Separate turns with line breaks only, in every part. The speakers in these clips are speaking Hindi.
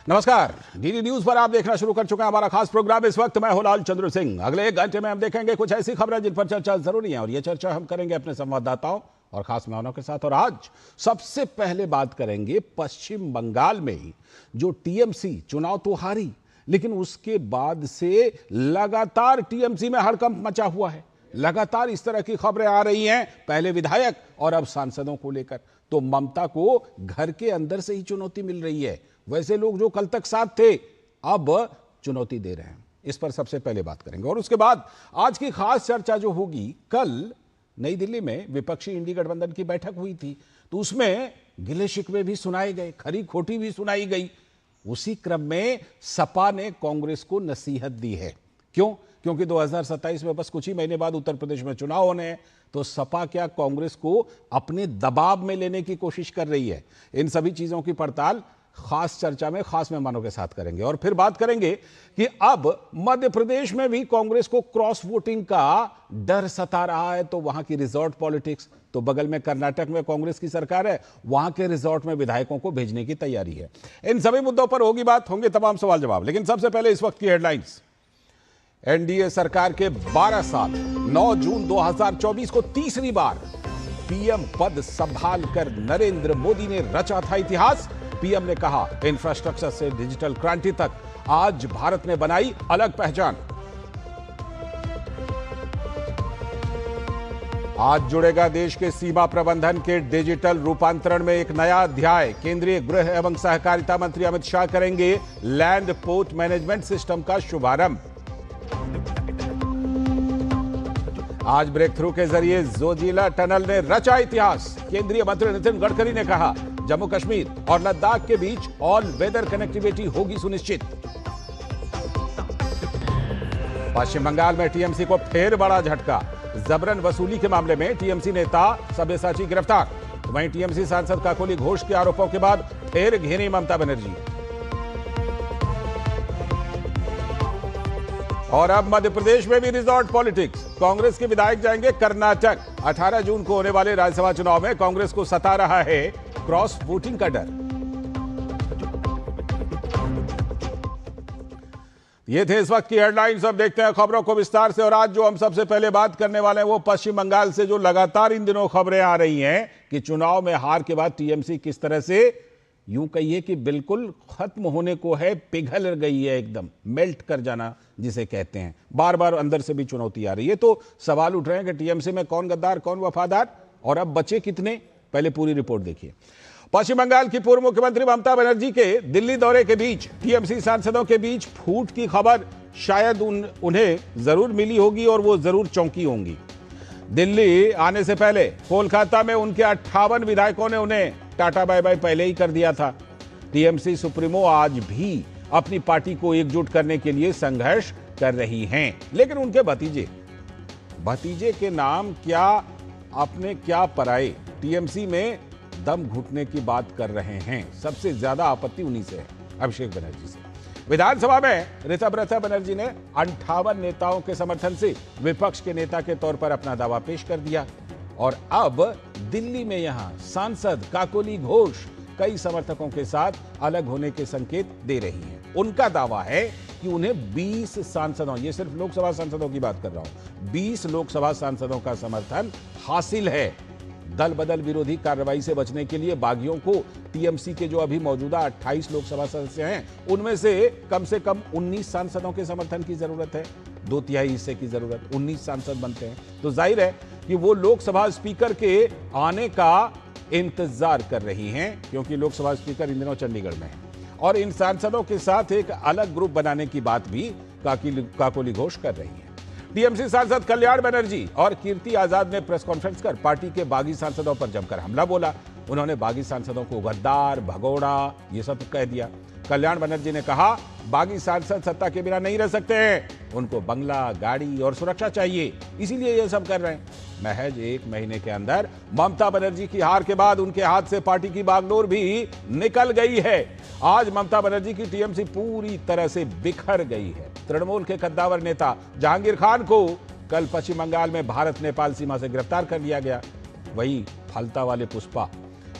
नमस्कार, डीडी न्यूज पर आप देखना शुरू कर चुके हैं हमारा खास प्रोग्राम। इस वक्त मैं हूं लाल चंद्र सिंह। अगले 1 घंटे में हम देखेंगे कुछ ऐसी खबरें जिन पर चर्चा जरूरी है, और ये चर्चा हम करेंगे अपने संवाददाताओं और खास मेहमानों के साथ। और आज सबसे पहले बात करेंगे पश्चिम बंगाल में जो टीएमसी चुनाव तो हारी, लेकिन उसके बाद से लगातार टीएमसी में हड़कंप मचा हुआ है। लगातार इस तरह की खबरें आ रही हैं, पहले विधायक और अब सांसदों को लेकर। तो ममता को घर के अंदर से ही चुनौती मिल रही है। वैसे लोग जो कल तक साथ थे अब चुनौती दे रहे हैं। इस पर सबसे पहले बात करेंगे। और उसके बाद आज की खास चर्चा जो होगी, कल नई दिल्ली में विपक्षी इंडी गठबंधन की बैठक हुई थी, तो उसमें गिले शिकवे भी सुनाए गए, खरी खोटी भी सुनाई गई। उसी क्रम में सपा ने कांग्रेस को नसीहत दी है। क्यों? क्योंकि 2027 में बस कुछ ही महीने बाद उत्तर प्रदेश में चुनाव होने हैं। तो सपा क्या कांग्रेस को अपने दबाव में लेने की कोशिश कर रही है? इन सभी चीजों की पड़ताल खास चर्चा में खास मेहमानों के साथ करेंगे। और फिर बात करेंगे कि अब मध्य प्रदेश में भी कांग्रेस को क्रॉस वोटिंग का डर सता रहा है। तो वहां की रिजॉर्ट पॉलिटिक्स, तो बगल में कर्नाटक में कांग्रेस की सरकार है, वहां के रिजॉर्ट में विधायकों को भेजने की तैयारी है। इन सभी मुद्दों पर होगी बात, होंगे तमाम सवाल जवाब। लेकिन सबसे पहले इस वक्त की हेडलाइंस। एनडीए सरकार के 12 साल, 9 जून 2024 को तीसरी बार पीएम पद संभालकर नरेंद्र मोदी ने रचा था इतिहास। पीएम ने कहा, इंफ्रास्ट्रक्चर से डिजिटल क्रांति तक आज भारत ने बनाई अलग पहचान। आज जुड़ेगा देश के सीमा प्रबंधन के डिजिटल रूपांतरण में एक नया अध्याय। केंद्रीय गृह एवं सहकारिता मंत्री अमित शाह करेंगे लैंड पोर्ट मैनेजमेंट सिस्टम का शुभारंभ। आज ब्रेक थ्रू के जरिए जोजिला टनल ने रचा इतिहास। केंद्रीय मंत्री नितिन गडकरी ने कहा, जम्मू कश्मीर और लद्दाख के बीच ऑल वेदर कनेक्टिविटी होगी सुनिश्चित। पश्चिम बंगाल में टीएमसी को फिर बड़ा झटका। जबरन वसूली के मामले में टीएमसी नेता सब्यसाची गिरफ्तार। वहीं टीएमसी सांसद काकोली घोष के आरोपों के बाद फिर घेरी ममता बनर्जी। और अब मध्य प्रदेश में भी रिजॉर्ट पॉलिटिक्स। कांग्रेस के विधायक जाएंगे कर्नाटक। 18 जून को होने वाले राज्यसभा चुनाव में कांग्रेस को सता रहा है क्रॉस वोटिंग का डर। ये थे इस वक्त की हेडलाइंस। अब देखते हैं खबरों को विस्तार से। और आज जो हम सबसे पहले बात करने वाले हैं वो पश्चिम बंगाल से, जो लगातार इन दिनों खबरें आ रही हैं कि चुनाव में हार के बाद टीएमसी किस तरह से, यूं कहिए कि बिल्कुल खत्म होने को है, पिघल गई है, एकदम मेल्ट कर जाना जिसे कहते हैं। बार बार अंदर से भी चुनौती आ रही है। तो सवाल उठ रहे हैं कि टीएमसी में कौन गद्दार, कौन वफादार, और अब बचे कितने। पहले पूरी रिपोर्ट देखिए। पश्चिम बंगाल की पूर्व मुख्यमंत्री ममता बनर्जी के दिल्ली दौरे के बीच टीएमसी सांसदों के बीच फूट की खबर शायद उन्हें जरूर मिली होगी और वो जरूर चौंकी होंगी। दिल्ली आने से पहले कोलकाता में उनके 58 विधायकों ने उन्हें टाटा बाय बाय पहले ही कर दिया था। टीएमसी सुप्रीमो आज भी अपनी पार्टी को एकजुट करने के लिए संघर्ष कर रही हैं, लेकिन उनके भतीजे के नाम क्या अपने क्या पराए टीएमसी में दम घुटने की बात कर रहे हैं। सबसे ज्यादा आपत्ति उन्हीं से है, अभिषेक बनर्जी से। विधानसभा में ऋतुव्रता बनर्जी ने 58 नेताओं के समर्थन से विपक्ष के नेता के तौर पर अपना दावा पेश कर दिया। और अब दिल्ली में यहां सांसद काकोली घोष कई समर्थकों के साथ अलग होने के संकेत दे रही हैं। उनका दावा है कि उन्हें 20 सांसदों, ये सिर्फ लोकसभा सांसदों की बात कर रहा हूं, 20 लोकसभा सांसदों का समर्थन हासिल है। दल बदल विरोधी कार्रवाई से बचने के लिए बागियों को टीएमसी के जो अभी मौजूदा 28 लोकसभा सदस्य हैं, उनमें से कम 19 सांसदों के समर्थन की जरूरत है। 2/3 हिस्से की जरूरत, 19 सांसद बनते हैं। तो जाहिर है कि वो लोकसभा स्पीकर के आने का इंतजार कर रही हैं, क्योंकि लोकसभा स्पीकर इन दिनों चंडीगढ़ में है। और इन सांसदों के साथ एक अलग ग्रुप बनाने की बात भी काकोली घोष कर रही है। टीएमसी सांसद कल्याण बनर्जी और कीर्ति आजाद ने प्रेस कॉन्फ्रेंस कर पार्टी के बागी सांसदों पर जमकर हमला बोला। उन्होंने बागी सांसदों को गद्दार, भगोड़ा, ये सब कह दिया। कल्याण बनर्जी ने कहा, बागी सांसद सत्ता के बिना नहीं रह सकते हैं, उनको बंगला, गाड़ी और सुरक्षा चाहिए, इसीलिए ये सब कर रहे हैं। महज 1 महीने के अंदर ममता बनर्जी की हार के बाद उनके हाथ से पार्टी की बागडोर भी निकल गई है। आज ममता बनर्जी की टीएमसी पूरी तरह से बिखर गई है। तृणमूल के कद्दावर नेता जहांगीर खान को कल पश्चिम बंगाल में भारत नेपाल सीमा से गिरफ्तार कर लिया गया। वहीं फलता वाले पुष्पा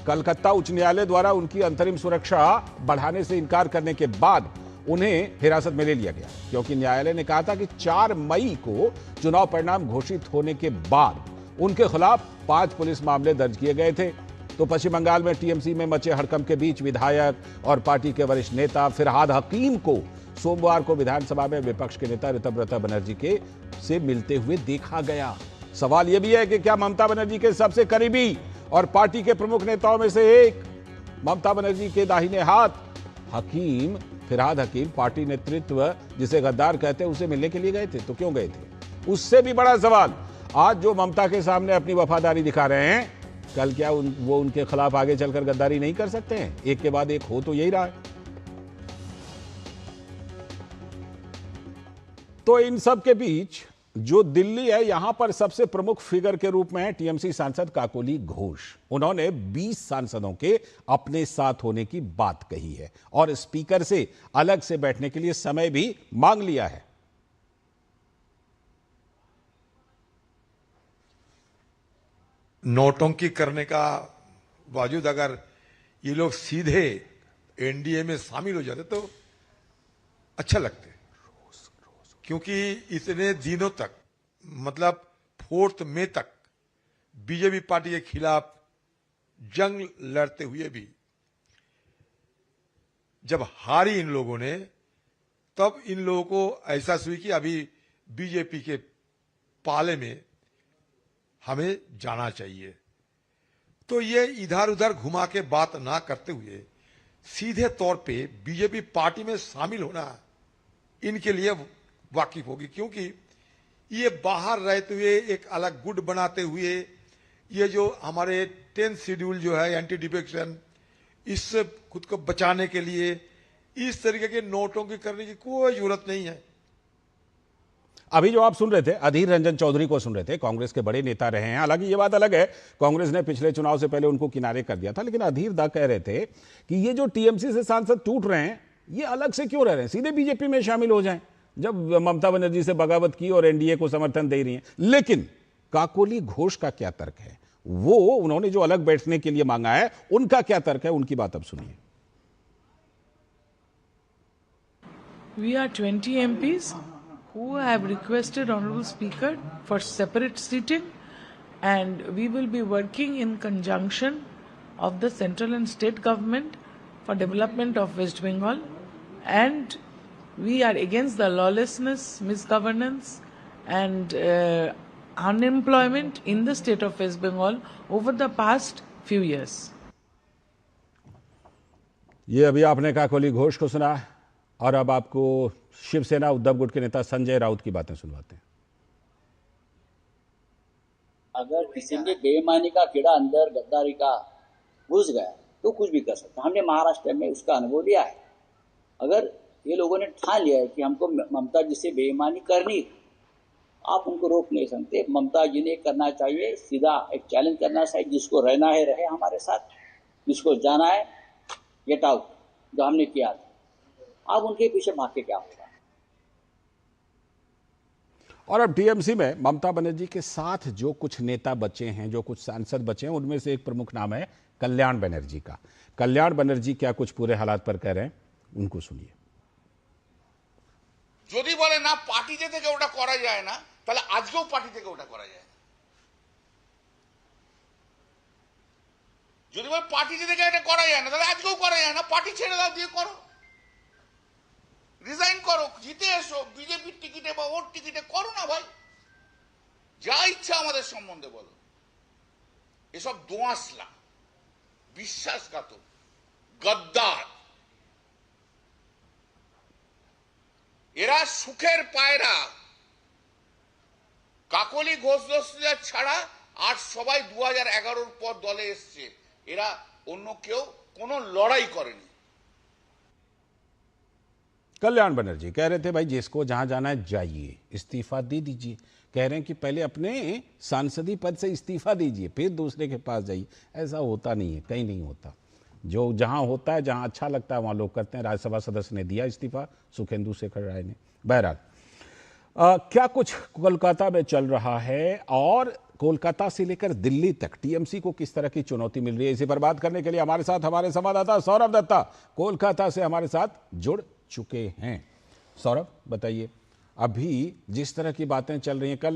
कलकत्ता उच्च न्यायालय द्वारा उनकी अंतरिम सुरक्षा बढ़ाने से इनकार करने के बाद उन्हें हिरासत में ले लिया गया, क्योंकि न्यायालय ने कहा था कि 4 मई को चुनाव परिणाम घोषित होने के बाद उनके खिलाफ 5 पुलिस मामले दर्ज किए गए थे। तो पश्चिम बंगाल में टीएमसी में मचे हड़कंप के बीच विधायक और पार्टी के वरिष्ठ नेता फिरहाद हकीम को सोमवार को विधानसभा में विपक्ष के नेता ऋतुव्रता बनर्जी के से मिलते हुए देखा गया। सवाल यह भी है कि क्या ममता बनर्जी के सबसे करीबी और पार्टी के प्रमुख नेताओं में से एक, ममता बनर्जी के दाहिने हाथ हकीम फिरहाद हकीम, पार्टी नेतृत्व जिसे गद्दार कहते हैं, उसे मिलने के लिए गए थे? तो क्यों गए थे? उससे भी बड़ा सवाल, आज जो ममता के सामने अपनी वफादारी दिखा रहे हैं, कल क्या वो उनके खिलाफ आगे चलकर गद्दारी नहीं कर सकते हैं? एक के बाद एक हो तो यही रहा है। तो इन सब के बीच जो दिल्ली है, यहां पर सबसे प्रमुख फिगर के रूप में है टीएमसी सांसद काकोली घोष। उन्होंने 20 सांसदों के अपने साथ होने की बात कही है और स्पीकर से अलग से बैठने के लिए समय भी मांग लिया है।
नौटंकी करने का बावजूद अगर ये लोग सीधे एनडीए में शामिल हो जाते तो अच्छा लगते, क्योंकि इतने दिनों तक, मतलब 4 मई तक बीजेपी पार्टी के खिलाफ जंग लड़ते हुए भी जब हारी इन लोगों ने, तब इन लोगों को ऐसा हुई कि अभी बीजेपी के पाले में हमें जाना चाहिए। तो ये इधर उधर घुमा के बात ना करते हुए सीधे तौर पे बीजेपी पार्टी में शामिल होना इनके लिए वाकिफ होगी, क्योंकि ये बाहर रहते हुए एक अलग गुट बनाते हुए ये जो हमारे 10th शेड्यूल जो है एंटी डिफेक्शन, इससे खुद को बचाने के लिए इस तरीके के नोटों की करने की कोई जरूरत नहीं है।
अभी जो आप सुन रहे थे, अधीर रंजन चौधरी को सुन रहे थे, कांग्रेस के बड़े नेता रहे हैं। हालांकि ये बात अलग है, कांग्रेस ने पिछले चुनाव से पहले उनको किनारे कर दिया था, लेकिन अधीर दा कह रहे थे कि ये जो टीएमसी से सांसद टूट रहे हैं, ये अलग से क्यों रह रहे हैं, सीधे बीजेपी में शामिल हो जाएं, जब ममता बनर्जी से बगावत की और एनडीए को समर्थन दे रही हैं। लेकिन काकोली घोष का क्या तर्क है, वो उन्होंने जो अलग बैठने के लिए मांगा है, उनका क्या तर्क है, उनकी बात अब सुनिए।
We are 20 MPs who have requested Honorable Speaker for separate seating, and we will be working in conjunction of the central and state government for development of West Bengal, and we are against the lawlessness, misgovernance and unemployment in the state of West Bengal over the past few years.
ये अभी आपने काकोली घोष को सुना, और अब आपको शिवसेना उद्धव गुट के नेता संजय राउत की बातें सुनवाते हैं।
अगर किसी के बेईमानी का कीड़ा अंदर गद्दारी का घुस गया तो कुछ भी कर सकता है। हमने महाराष्ट्र में उसका अनुभव लिया है। अगर ये लोगों ने ठान लिया है कि हमको ममता जी से बेईमानी करनी, आप उनको रोक नहीं सकते। ममता जी ने करना चाहिए, सीधा एक चैलेंज करना चाहिए, जिसको रहना है रहे हमारे साथ, जिसको जाना है गेट आउट, जो हमने किया था। अब उनके पीछे भाग के क्या होगा।
और अब टीएमसी में ममता बनर्जी के साथ जो कुछ नेता बचे हैं, जो कुछ सांसद बचे हैं, उनमें से एक प्रमुख नाम है कल्याण बनर्जी का। कल्याण बनर्जी क्या कुछ पूरे हालात पर कह रहे हैं, उनको सुनिए।
যদি বলে না পার্টিতে থেকে ওটা করা যায় না, তাহলে আজকেও পার্টি থেকে ওটা করা যায়। যদি বলে পার্টিতে থেকে এটা করা যায় না, তাহলে আজকেও করা যায় না। পার্টি ছেড়ে দাও, দিয়ে করো, রিজাইন করো, জিতে এসো, বিজেপির টিকিটে বা ওর টিকিটে করো না ভাই, যা ইচ্ছা আমাদের সম্বন্ধে বলো। এসব দোঁয়াশলা, বিশ্বাসঘাতক, গদ্দার, এরা সুখের পায়রা। কাকলি ঘোষ ছাড়া আর সবাই 2011 পর দলে এসছে। এরা অন্য কেউ কোনো লড়াই করেনি।
कल्याण बनर्जी कह रहे थे भाई जिसको जहां जाना है जाइए, इस्तीफा दे दीजिए। कह रहे हैं कि पहले अपने सांसदी पद से इस्तीफा दीजिए, फिर दूसरे के पास जाइए। ऐसा होता नहीं है, कहीं नहीं होता। जो जहां होता है, जहां अच्छा लगता है, वहां लोग करते हैं। राज्यसभा सदस्य ने दिया इस्तीफा, सुखेंदु शेखर राय ने। बहरहाल क्या कुछ कोलकाता में चल रहा है, और कोलकाता से लेकर दिल्ली तक टीएमसी को किस तरह की चुनौती मिल रही है, इसी पर बात करने के लिए हमारे साथ हमारे संवाददाता सौरभ दत्ता कोलकाता से हमारे साथ जुड़ चुके हैं। सौरभ बताइए, अभी जिस तरह की बातें चल रही हैं, कल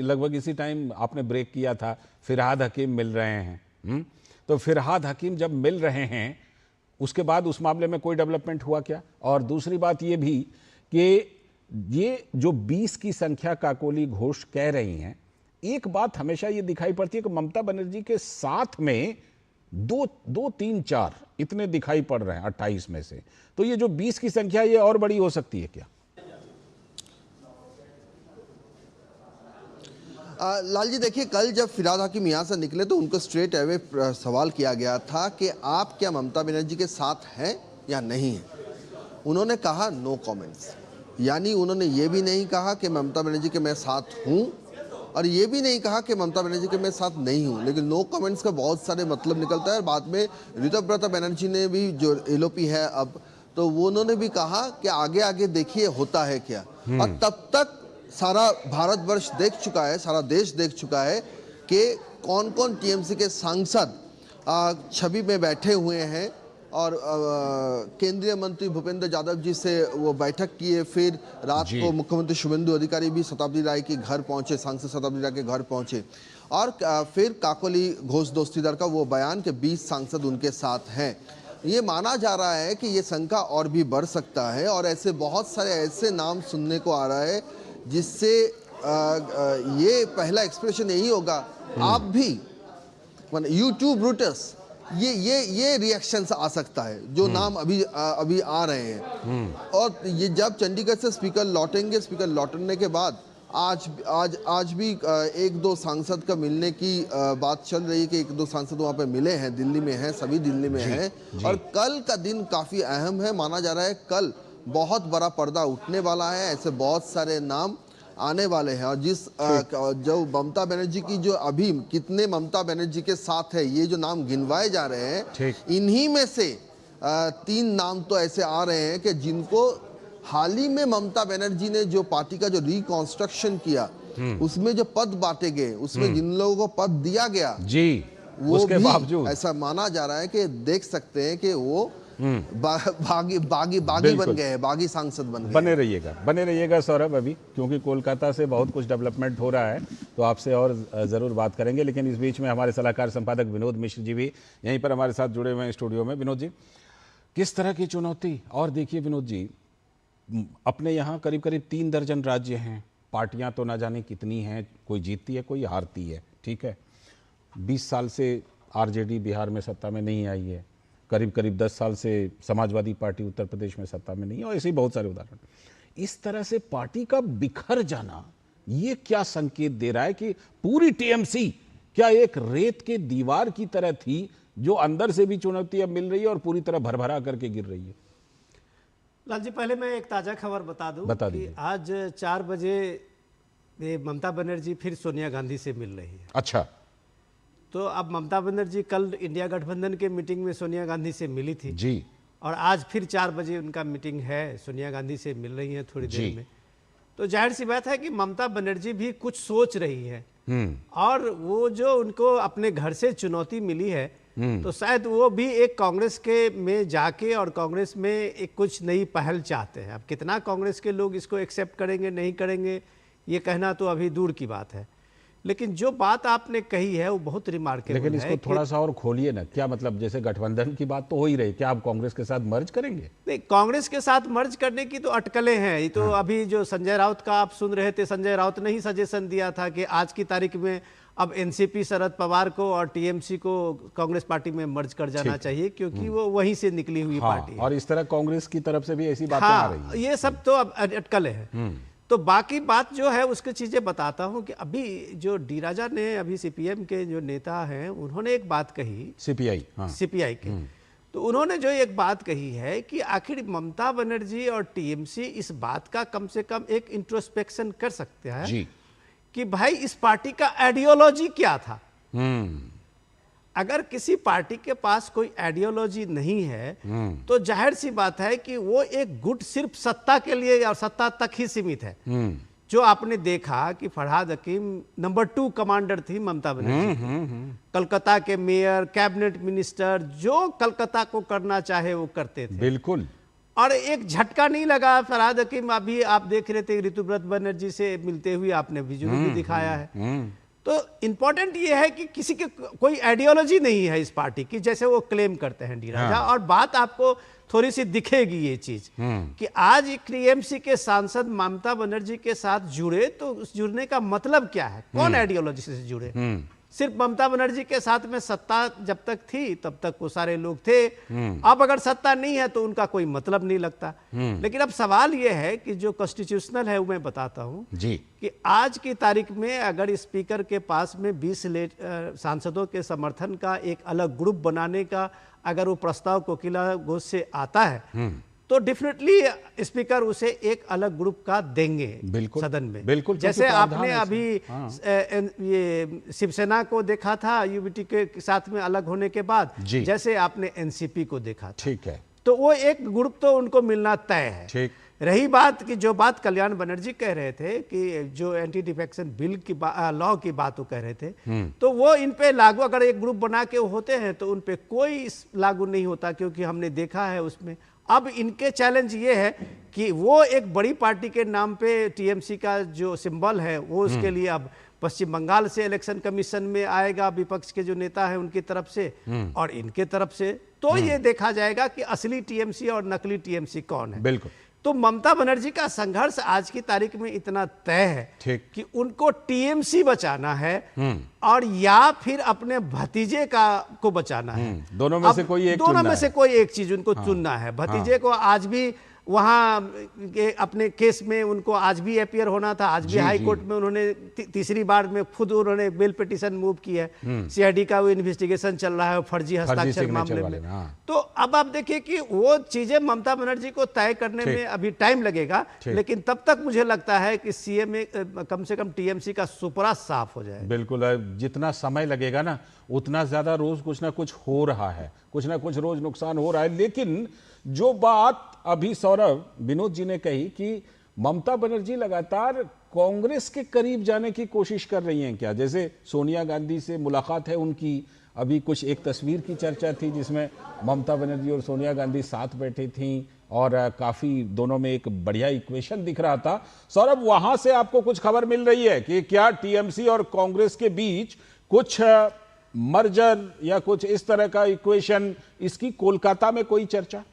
लगभग इसी टाइम आपने ब्रेक किया था, फिरहाद हकीम मिल रहे हैं। तो फिरहाद हकीम जब मिल रहे हैं उसके बाद उस मामले में कोई डेवलपमेंट हुआ क्या? और दूसरी बात ये भी कि ये जो 20 की संख्या काकोली घोष कह रही हैं, एक बात हमेशा ये दिखाई पड़ती है कि ममता बनर्जी के साथ में 2, 3, 4 इतने दिखाई पड़ रहे हैं 28 में से। तो ये जो 20 की संख्या ये और बड़ी हो सकती है क्या?
लाल जी देखिए, कल जब फिरहाद हकीम यहाँ से निकले तो उनको स्ट्रेट अवे सवाल किया गया था कि आप क्या ममता बनर्जी के साथ हैं या नहीं हैं। उन्होंने कहा नो कमेंट्स, यानी उन्होंने ये भी नहीं कहा कि ममता बनर्जी के मैं साथ हूँ और ये भी नहीं कहा कि ममता बनर्जी के मैं साथ नहीं हूँ। लेकिन नो कमेंट्स का बहुत सारे मतलब निकलता है। बाद में ऋतुव्रता बनर्जी ने भी, जो एलओपी है अब, तो वो उन्होंने भी कहा कि आगे आगे देखिए होता है क्या। और तब तक सारा भारतवर्ष देख चुका है, सारा देश देख चुका है कि कौन कौन टीएमसी के सांसद छवि में बैठे हुए हैं। और केंद्रीय मंत्री भूपेंद्र यादव जी से वो बैठक किए, फिर रात को मुख्यमंत्री शुभेंदु अधिकारी भी शताब्दी राय के घर पहुंचे, सांसद शताब्दी राय के घर पहुंचे। और फिर काकोली घोष दोस्तीदार का वो बयान कि 20 सांसद उनके साथ हैं। ये माना जा रहा है कि ये संख्या और भी बढ़ सकता है और ऐसे बहुत सारे ऐसे नाम सुनने को आ रहा है जिससे ये पहला एक्सप्रेशन यही होगा, आप भी यूट्यूब ब्रूटस, ये रिएक्शंस आ सकता है जो नाम अभी आ रहे हैं। और ये जब चंडीगढ़ से स्पीकर लौटेंगे, स्पीकर लौटने के बाद आज भी 1-2 सांसद का मिलने की बात चल रही है कि 1-2 सांसद वहाँ पे मिले हैं, दिल्ली में हैं, सभी दिल्ली में हैं। और कल का दिन काफ़ी अहम है, माना जा रहा है कल बहुत बड़ा पर्दा उठने वाला है, ऐसे बहुत सारे नाम आने वाले हैं। और जो ममता बनर्जी की जो अभी कितने ममता बनर्जी के साथ है, ये जो नाम गिनवाए जा रहे हैं, इन्हीं में से 3 नाम तो ऐसे आ रहे हैं कि जिनको हाल ही में ममता बनर्जी ने जो पार्टी का जो रिकॉन्स्ट्रक्शन किया, उसमें जो पद बांटे गए, उसमें जिन लोगों को पद दिया गया जी, वो उसके बावजूद ऐसा माना जा रहा है कि देख सकते हैं कि वो बागी बन गए, बागी सांसद बन गए।
बने रहिएगा सौरभ, अभी क्योंकि कोलकाता से बहुत कुछ डेवलपमेंट हो रहा है तो आपसे और ज़रूर बात करेंगे। लेकिन इस बीच में हमारे सलाहकार संपादक विनोद मिश्र जी भी यहीं पर हमारे साथ जुड़े हुए हैं स्टूडियो में। विनोद जी, किस तरह की चुनौती? और देखिए विनोद जी, अपने यहाँ करीब 3 दर्जन राज्य हैं, पार्टियाँ तो ना जाने कितनी हैं, कोई जीतती है कोई हारती है, ठीक है। 20 साल से आरजेडी बिहार में सत्ता में नहीं आई है, करीब 10 साल से समाजवादी पार्टी उत्तर प्रदेश में सत्ता में नहीं है, और ऐसे ही बहुत सारे उदाहरण। इस तरह से पार्टी का बिखर जाना ये क्या संकेत दे रहा है कि पूरी टीएमसी क्या एक रेत के दीवार की तरह थी जो अंदर से भी चुनौती अब मिल रही है और पूरी तरह भरभरा करके गिर रही है?
लाल जी, पहले मैं एक ताज़ा खबर बता दूं कि आज 4 बजे ममता बनर्जी फिर सोनिया गांधी से मिल रही है।
अच्छा,
तो अब ममता बनर्जी कल इंडिया गठबंधन के मीटिंग में सोनिया गांधी से मिली थी
जी, और
आज फिर 4 बजे उनका मीटिंग है, सोनिया गांधी से मिल रही हैं थोड़ी देर में। तो जाहिर सी बात है कि ममता बनर्जी भी कुछ सोच रही है, और वो जो उनको अपने घर से चुनौती मिली है, तो शायद वो भी एक कांग्रेस के में जाके और कांग्रेस में एक कुछ नई पहल चाहते हैं। अब कितना कांग्रेस के लोग इसको एक्सेप्ट करेंगे नहीं करेंगे ये कहना तो अभी दूर की बात है, लेकिन जो बात आपने कही है वो बहुत रिमार्केबल है।
लेकिन इसको थोड़ा सा और खोलिए ना, क्या मतलब? जैसे गठबंधन की बात तो हो ही रही, क्या आप कांग्रेस के साथ मर्ज करेंगे?
नहीं, कांग्रेस के साथ मर्ज करने की तो अटकलें हैं। ये तो अभी जो संजय राउत का आप सुन रहे थे, संजय राउत ने ही सजेशन दिया था कि आज की तारीख में अब एनसीपी शरद पवार को और टीएमसी को कांग्रेस पार्टी में मर्ज कर जाना चाहिए, क्योंकि वो वहीं से निकली हुई पार्टी है।
और इस तरह कांग्रेस की तरफ से भी ऐसी बातें आ रही हैं।
ये सब तो अब अटकलें हैं। तो बाकी बात जो है उसकी चीज़ें बताता हूं कि अभी जो डी राजा ने, अभी सीपीएम के जो नेता हैं, उन्होंने एक बात कही, सीपीआई के, तो उन्होंने जो एक बात कही है कि आखिर ममता बनर्जी और टीएमसी इस बात का कम से कम एक इंट्रोस्पेक्शन कर सकते हैं कि भाई इस पार्टी का आइडियोलॉजी क्या था। अगर किसी पार्टी के पास कोई आइडियोलॉजी नहीं है तो जाहिर सी बात है कि वो एक गुट सिर्फ सत्ता के लिए और सत्ता तक ही सीमित है, जो आपने देखा कि फरहाद हकीम नंबर 2 कमांडर थी ममता बनर्जी, कलकत्ता के मेयर, कैबिनेट मिनिस्टर, जो कलकत्ता को करना चाहे वो करते थे।
बिल्कुल।
और एक झटका नहीं लगा। फरहाद हकीम अभी आप देख रहे थे ऋतुव्रत बनर्जी से मिलते हुए, आपने वीडियो भी दिखाया है। तो इंपॉर्टेंट ये है कि किसी के कोई आइडियोलॉजी नहीं है इस पार्टी की, जैसे वो क्लेम करते हैं डी राजा। और बात आपको थोड़ी सी दिखेगी ये चीज कि आज टीएमसी के सांसद ममता बनर्जी के साथ जुड़े, तो उस जुड़ने का मतलब क्या है, कौन आइडियोलॉजी से जुड़े? सिर्फ ममता बनर्जी के साथ में सत्ता जब तक थी तब तक वो सारे लोग थे, अब अगर सत्ता नहीं है तो उनका कोई मतलब नहीं लगता। लेकिन अब सवाल ये है कि जो कॉन्स्टिट्यूशनल है वो मैं बताता हूं
जी, कि
आज की तारीख में अगर स्पीकर के पास में 20 सांसदों के समर्थन का एक अलग ग्रुप बनाने का अगर वो प्रस्ताव कोकिला घोष से आता है तो डेफिनेटली स्पीकर उसे एक अलग ग्रुप का देंगे सदन में।
बिल्कुल,
जैसे आपने अभी ये शिवसेना को देखा था यूबीटी के साथ में अलग होने के बाद, जैसे आपने एनसीपी को देखा था।
ठीक है,
तो वो एक ग्रुप तो उनको मिलना तय है।
ठीक।
रही बात कि जो बात कल्याण बनर्जी कह रहे थे कि जो एंटी डिफेक्शन बिल की लॉ की बात वो कह रहे थे, तो वो इन पे लागू अगर एक ग्रुप बना के होते हैं तो उन पे कोई लागू नहीं होता, क्योंकि हमने देखा है उसमें। अब इनके चैलेंज ये है कि वो एक बड़ी पार्टी के नाम पे टीएमसी का जो सिंबल है वो उसके लिए अब पश्चिम बंगाल से इलेक्शन कमीशन में आएगा, विपक्ष के जो नेता है उनकी तरफ से और इनके तरफ से, तो ये देखा जाएगा कि असली टीएमसी और नकली टीएमसी कौन है।
बिल्कुल।
तो ममता बनर्जी का संघर्ष आज की तारीख में इतना तय है कि उनको टीएमसी बचाना है और या फिर अपने भतीजे को बचाना है।
दोनों में से कोई एक,
दोनों में से कोई एक चीज उनको चुनना है। भतीजे को आज भी वहां अपने केस में उनको आज भी अपियर होना था, आज भी हाई कोर्ट में उन्होंने तीसरी बार में खुद उन्होंने बेल पिटीशन मूव की है। सीआईडी का वो इन्वेस्टिगेशन चल रहा है फर्जी हस्ताक्षर मामले में। तो अब आप देखिए कि वो चीजें ममता बनर्जी को तय करने में अभी टाइम लगेगा, लेकिन तब तक मुझे लगता है कि सीएम कम से कम टीएमसी का सुपरा साफ हो जाए।
बिल्कुल, जितना समय लगेगा ना उतना ज्यादा रोज कुछ ना कुछ हो रहा है, कुछ ना कुछ रोज नुकसान हो रहा है। लेकिन जो बात अभी सौरभ विनोद जी ने कही कि ममता बनर्जी लगातार कांग्रेस के करीब जाने की कोशिश कर रही हैं क्या? जैसे सोनिया गांधी से मुलाकात है उनकी, अभी कुछ एक तस्वीर की चर्चा थी जिसमें ममता बनर्जी और सोनिया गांधी साथ बैठी थीं और काफी दोनों में एक बढ़िया इक्वेशन दिख रहा था। सौरभ, वहां से आपको कुछ खबर मिल रही है कि क्या टीएमसी और कांग्रेस के बीच कुछ मर्जर या कुछ इस तरह का इक्वेशन, इसकी कोलकाता में कोई चर्चा?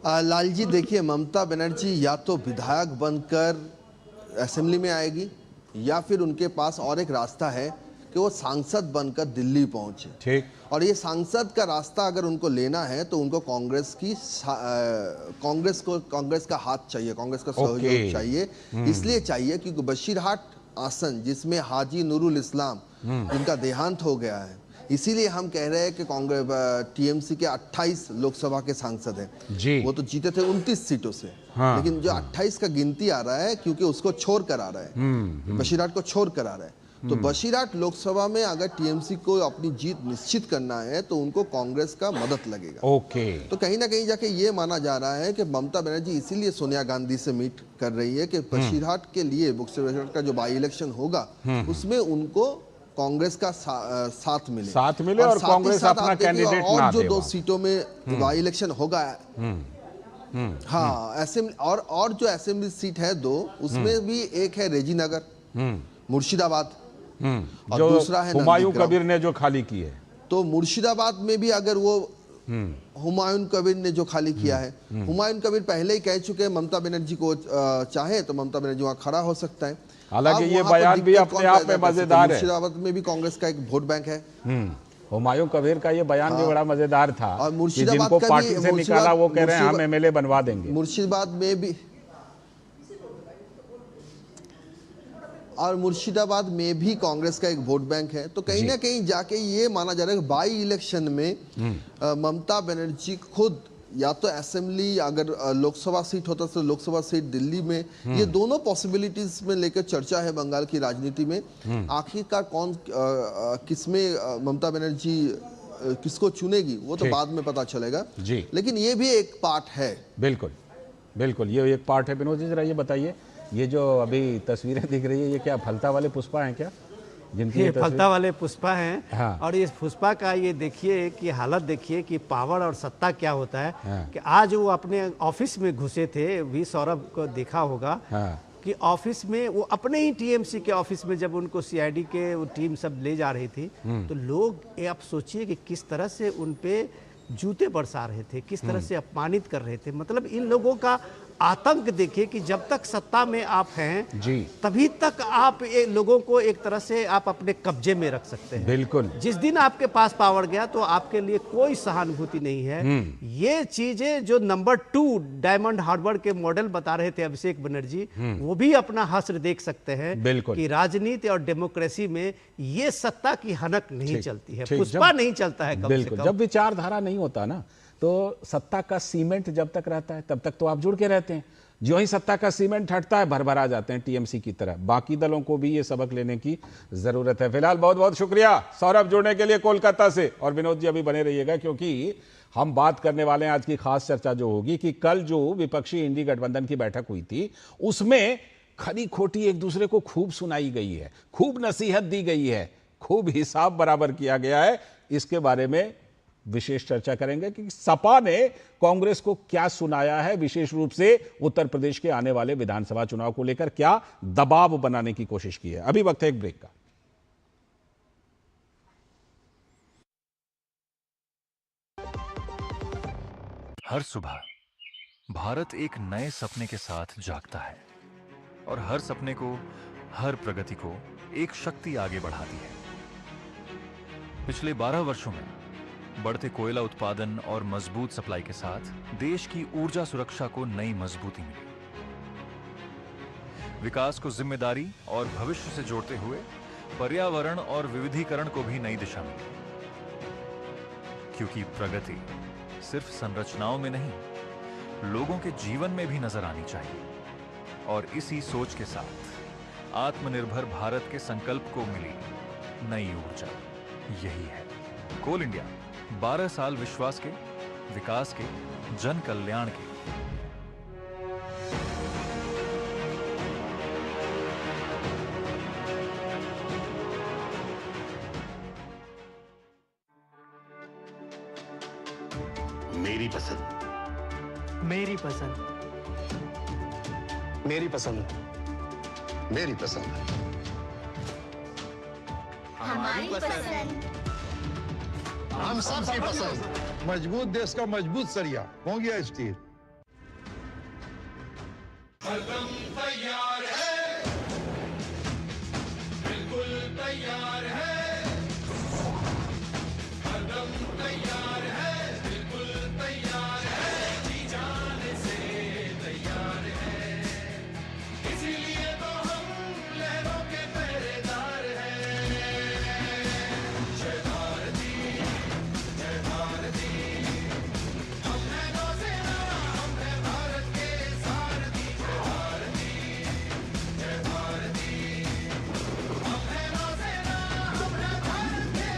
लालजी देखिए, ममता बनर्जी या तो विधायक बनकर असेंबली में आएगी या फिर उनके पास और एक रास्ता है कि वो सांसद बनकर दिल्ली पहुंचे। ठीक। और ये सांसद का रास्ता अगर उनको लेना है तो उनको कांग्रेस का हाथ चाहिए, कांग्रेस का सहयोग चाहिए। इसलिए चाहिए क्योंकि बशीरहाट आसन जिसमें हाजी नूरुल इस्लाम जिनका देहांत हो गया है, इसीलिए हम कह रहे हैं कि कांग्रेस टीएमसी के 28 लोकसभा के सांसद हैं जी। वो तो जीते थे 29 सीटों से। हाँ, लेकिन जो 28 का गिनती आ रहा है क्योंकि उसको छोड़ कर आ रहा है, बशीरहाट को छोड़ कर आ रहा है। तो बशीरहाट लोकसभा में अगर टीएमसी को अपनी जीत निश्चित करना है तो उनको कांग्रेस का मदद लगेगा। ओके। तो कहीं ना कहीं जाके ये माना जा रहा है कि ममता बनर्जी इसीलिए सोनिया गांधी से मीट कर रही है कि बशीरहाट के लिए बशीरहाट का जो बाई इलेक्शन होगा उसमें उनको कांग्रेस का साथ मिले और कांग्रेस अपना कैंडिडेट और जो 2 सीटों में बाई इलेक्शन होगा, हाँ असेंबली और जो असेंबली सीट है 2, उसमें भी एक है रेजीनगर मुर्शिदाबाद और दूसरा है
हुमायूं कबीर ने जो खाली की है।
तो मुर्शिदाबाद में भी अगर वो हुमायूं कबीर ने जो खाली किया है, हुमायूं कबीर पहले ही कह चुके हैं ममता बनर्जी को चाहे तो ममता बनर्जी वहां खड़ा हो सकता है।
हालांकि ये बयान भी अपने आप में मजेदार है।
मुर्शिदाबाद में भी कांग्रेस का एक वोट बैंक है।
हुमायूं कबीर का ये बयान भी बड़ा मजेदार था और मुर्शिदाबाद जिनको पार्टी से निकाला वो कह रहे हैं हम एमएलए बनवा देंगे।
मुर्शिदाबाद में भी कांग्रेस का एक वोट बैंक है। तो कहीं ना कहीं जाके ये माना जा रहा है कि बाई इलेक्शन में ममता बनर्जी खुद या तो असेंबली, अगर लोकसभा सीट होता तो लोकसभा सीट दिल्ली में, ये दोनों पॉसिबिलिटीज में लेकर चर्चा है बंगाल की राजनीति में। आखिरकार कौन किसमें ममता बनर्जी किसको चुनेगी वो तो बाद में पता चलेगा जी। लेकिन ये भी एक पार्ट है।
बिल्कुल बिल्कुल, ये एक पार्ट है। विनोद जी जरा ये बताइए, ये जो अभी तस्वीरें दिख रही है ये क्या फलता वाले पुष्पा हैं क्या, जिनकी
ये फलता वाले पुष्पा हैं?
हाँ।
और इस पुष्पा का ये देखिए कि हालत देखिए कि पावर और सत्ता क्या होता है।
हाँ।
कि आज वो अपने ऑफिस में घुसे थे, वी सौरभ को देखा होगा।
हाँ।
कि ऑफिस में वो अपने ही टीएमसी के ऑफिस में जब उनको सीआईडी के वो टीम सब ले जा रही थी, तो लोग ये आप सोचिए कि किस तरह से उन पे जूते बरसा रहे थे, किस तरह से अपमानित कर रहे थे। मतलब इन लोगों का आतंक देखिए कि जब तक सत्ता में आप हैं
जी,
तभी तक आप लोगों को एक तरह से आप अपने कब्जे में रख सकते हैं।
बिल्कुल।
जिस दिन आपके पास पावर गया तो आपके लिए कोई सहानुभूति नहीं है। ये चीजें जो नंबर 2 डायमंड हार्बर के मॉडल बता रहे थे अभिषेक बनर्जी, वो भी अपना हश्र देख सकते हैं।
बिल्कुल।
कि राजनीति और डेमोक्रेसी में ये सत्ता की हनक नहीं चलती है,
ठीक,
पुष्पा नहीं चलता है कम से
बिल्कुल।
कम।
जब विचारधारा नहीं होता ना तो सत्ता का सीमेंट जब तक रहता है तब तक तो आप जुड़ के रहते हैं। जो ही सत्ता का सीमेंट हटता है भरभरा जाते हैं टीएमसी की तरह। बाकी दलों को भी ये सबक लेने की जरूरत है। फिलहाल बहुत बहुत शुक्रिया सौरभ जुड़ने के लिए कोलकाता से, और विनोद जी अभी बने रहिएगा क्योंकि हम बात करने वाले हैं आज की खास चर्चा जो होगी कि कल जो विपक्षी इंडी गठबंधन की बैठक हुई थी उसमें खरी खोटी एक दूसरे को खूब सुनाई गई है, खूब नसीहत दी गई है, खूब हिसाब बराबर किया गया है। इसके बारे में विशेष चर्चा करेंगे कि सपा ने कांग्रेस को क्या सुनाया है, विशेष रूप से उत्तर प्रदेश के आने वाले विधानसभा चुनाव को लेकर क्या दबाव बनाने की कोशिश की है। अभी वक्त है एक ब्रेक का।
हर सुबह भारत एक नए सपने के साथ जागता है और हर सपने को, हर प्रगति को एक शक्ति आगे बढ़ाती है। पिछले 12 वर्षों में बढ़ते कोयला उत्पादन और मजबूत सप्लाई के साथ देश की ऊर्जा सुरक्षा को नई मजबूती मिली। विकास को जिम्मेदारी और भविष्य से जोड़ते हुए पर्यावरण और विविधीकरण को भी नई दिशा मिली। क्योंकि प्रगति सिर्फ संरचनाओं में नहीं, लोगों के जीवन में भी नजर आनी चाहिए। और इसी सोच के साथ आत्मनिर्भर भारत के संकल्प को मिली नई ऊर्जा। यही है कोल इंडिया, 12 साल विश्वास के, विकास के, जन कल्याण के।
मेरी पसंद,
मेरी पसंद,
मेरी पसंद, मेरी पसंद,
हमारी पसंद,
हम सबकी पसंद।
मजबूत देश का मजबूत सरिया हो गया स्टील।
तैयार है, बिल्कुल तैयार है, हरदम तैयार है, बिल्कुल तैयार है, जी जाने से तैयार है, इसीलिए तो हम लहरों के पहरेदार हैं। जय भारती, जय भारती, हम हैं नौसेना, हम हैं भारत के सारथी। जय भारती, जय भारती, हम हैं नौसेना, हम हैं भारत के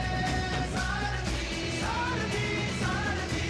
सारथी, सारथी, सारथी।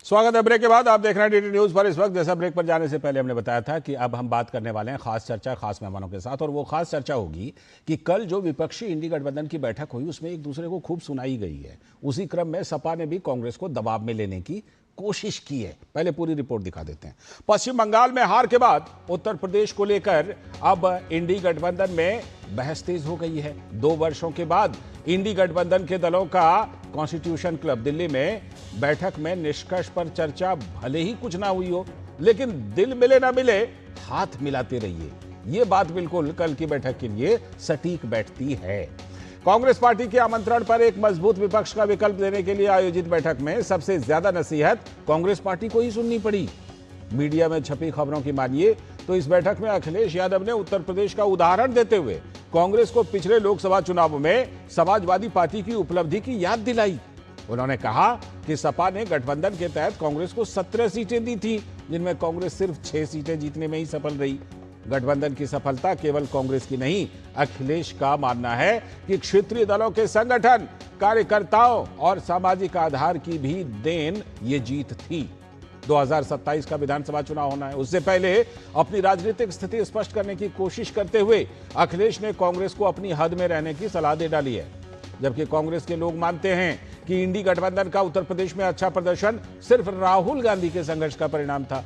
स्वागत है ब्रेक के बाद। आप देख रहे हैं डीडी न्यूज पर। इस वक्त जैसा ब्रेक पर जाने से पहले हमने बताया था कि अब हम बात करने वाले हैं खास चर्चा, खास मेहमानों के साथ। और वो खास चर्चा होगी कि कल जो विपक्षी इंडी गठबंधन की बैठक हुई उसमें एक दूसरे को खूब सुनाई गई है। उसी क्रम में सपा ने भी कांग्रेस को दबाव में लेने की कोशिश की है। पहले पूरी रिपोर्ट दिखा देते हैं। पश्चिम बंगाल में हार के बाद उत्तर प्रदेश को लेकर अब इंडी गठबंधन में बहस तेज हो गई है। 2 वर्षों के बाद इंडी गठबंधन के दलों का कॉन्स्टिट्यूशन क्लब दिल्ली में बैठक में निष्कर्ष पर चर्चा भले ही कुछ ना हुई हो, लेकिन दिल मिले ना मिले हाथ मिलाते रहिए, ये बात बिल्कुल कल की बैठक के लिए सटीक बैठती है। कांग्रेस पार्टी के आमंत्रण पर एक मजबूत विपक्ष का विकल्प देने के लिए आयोजित बैठक में सबसे ज्यादा नसीहत कांग्रेस पार्टी को ही सुननी पड़ी। मीडिया में छपी खबरों की मानिए तो इस बैठक में अखिलेश यादव ने उत्तर प्रदेश का उदाहरण देते हुए कांग्रेस को पिछले लोकसभा चुनाव में समाजवादी पार्टी की उपलब्धि की याद दिलाई। उन्होंने कहा कि सपा ने गठबंधन के तहत कांग्रेस को 17 सीटें दी थी, जिनमें कांग्रेस सिर्फ 6 सीटें जीतने में ही सफल रही। गठबंधन की सफलता केवल कांग्रेस की नहीं, अखिलेश का मानना है कि क्षेत्रीय दलों के संगठन, कार्यकर्ताओं और सामाजिक आधार की भी देन ये जीत थी। 2027 का विधानसभा चुनाव होना है, उससे पहले अपनी राजनीतिक स्थिति स्पष्ट करने की कोशिश करते हुए अखिलेश ने कांग्रेस को अपनी हद में रहने की सलाह दे डाली है। जबकि कांग्रेस के लोग मानते हैं कि इंडी गठबंधन का उत्तर प्रदेश में अच्छा प्रदर्शन सिर्फ राहुल गांधी के संघर्ष का परिणाम था।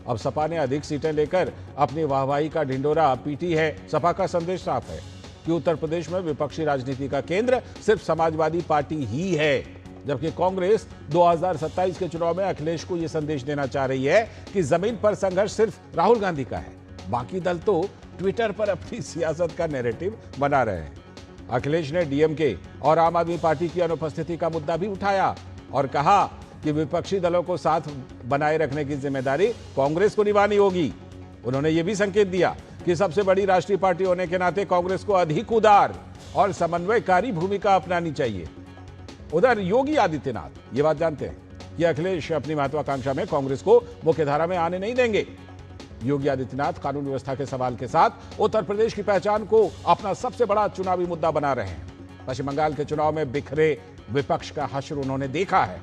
अब सपा ने अधिक सीटें लेकर अपनी वाहवाही का ढिंडोरा पीटी है। सपा का संदेश साफ है कि उत्तर प्रदेश में विपक्षी राजनीति का केंद्र सिर्फ समाजवादी पार्टी ही है, जबकि कांग्रेस 2027 के चुनाव में अखिलेश को यह संदेश देना चाह रही है कि जमीन पर संघर्ष सिर्फ राहुल गांधी का है, बाकी दल तो ट्विटर पर अपनी सियासत का नैरेटिव बना रहे हैं। अखिलेश ने डीएमके और आम आदमी पार्टी की अनुपस्थिति का मुद्दा भी उठाया और कहा कि विपक्षी दलों को साथ बनाए रखने की जिम्मेदारी कांग्रेस को निभानी होगी। उन्होंने यह भी संकेत दिया कि सबसे बड़ी राष्ट्रीय पार्टी होने के नाते कांग्रेस को अधिक उदार और समन्वयकारी भूमिका अपनानी चाहिए। उधर योगी आदित्यनाथ ये बात जानते हैं कि अखिलेश अपनी महत्वाकांक्षा में कांग्रेस को मुख्यधारा में आने नहीं देंगे। योगी आदित्यनाथ कानून व्यवस्था के सवाल के साथ उत्तर प्रदेश की पहचान को अपना सबसे बड़ा चुनावी मुद्दा बना रहे हैं। पश्चिम बंगाल के चुनाव में बिखरे विपक्ष का हश्र उन्होंने देखा है।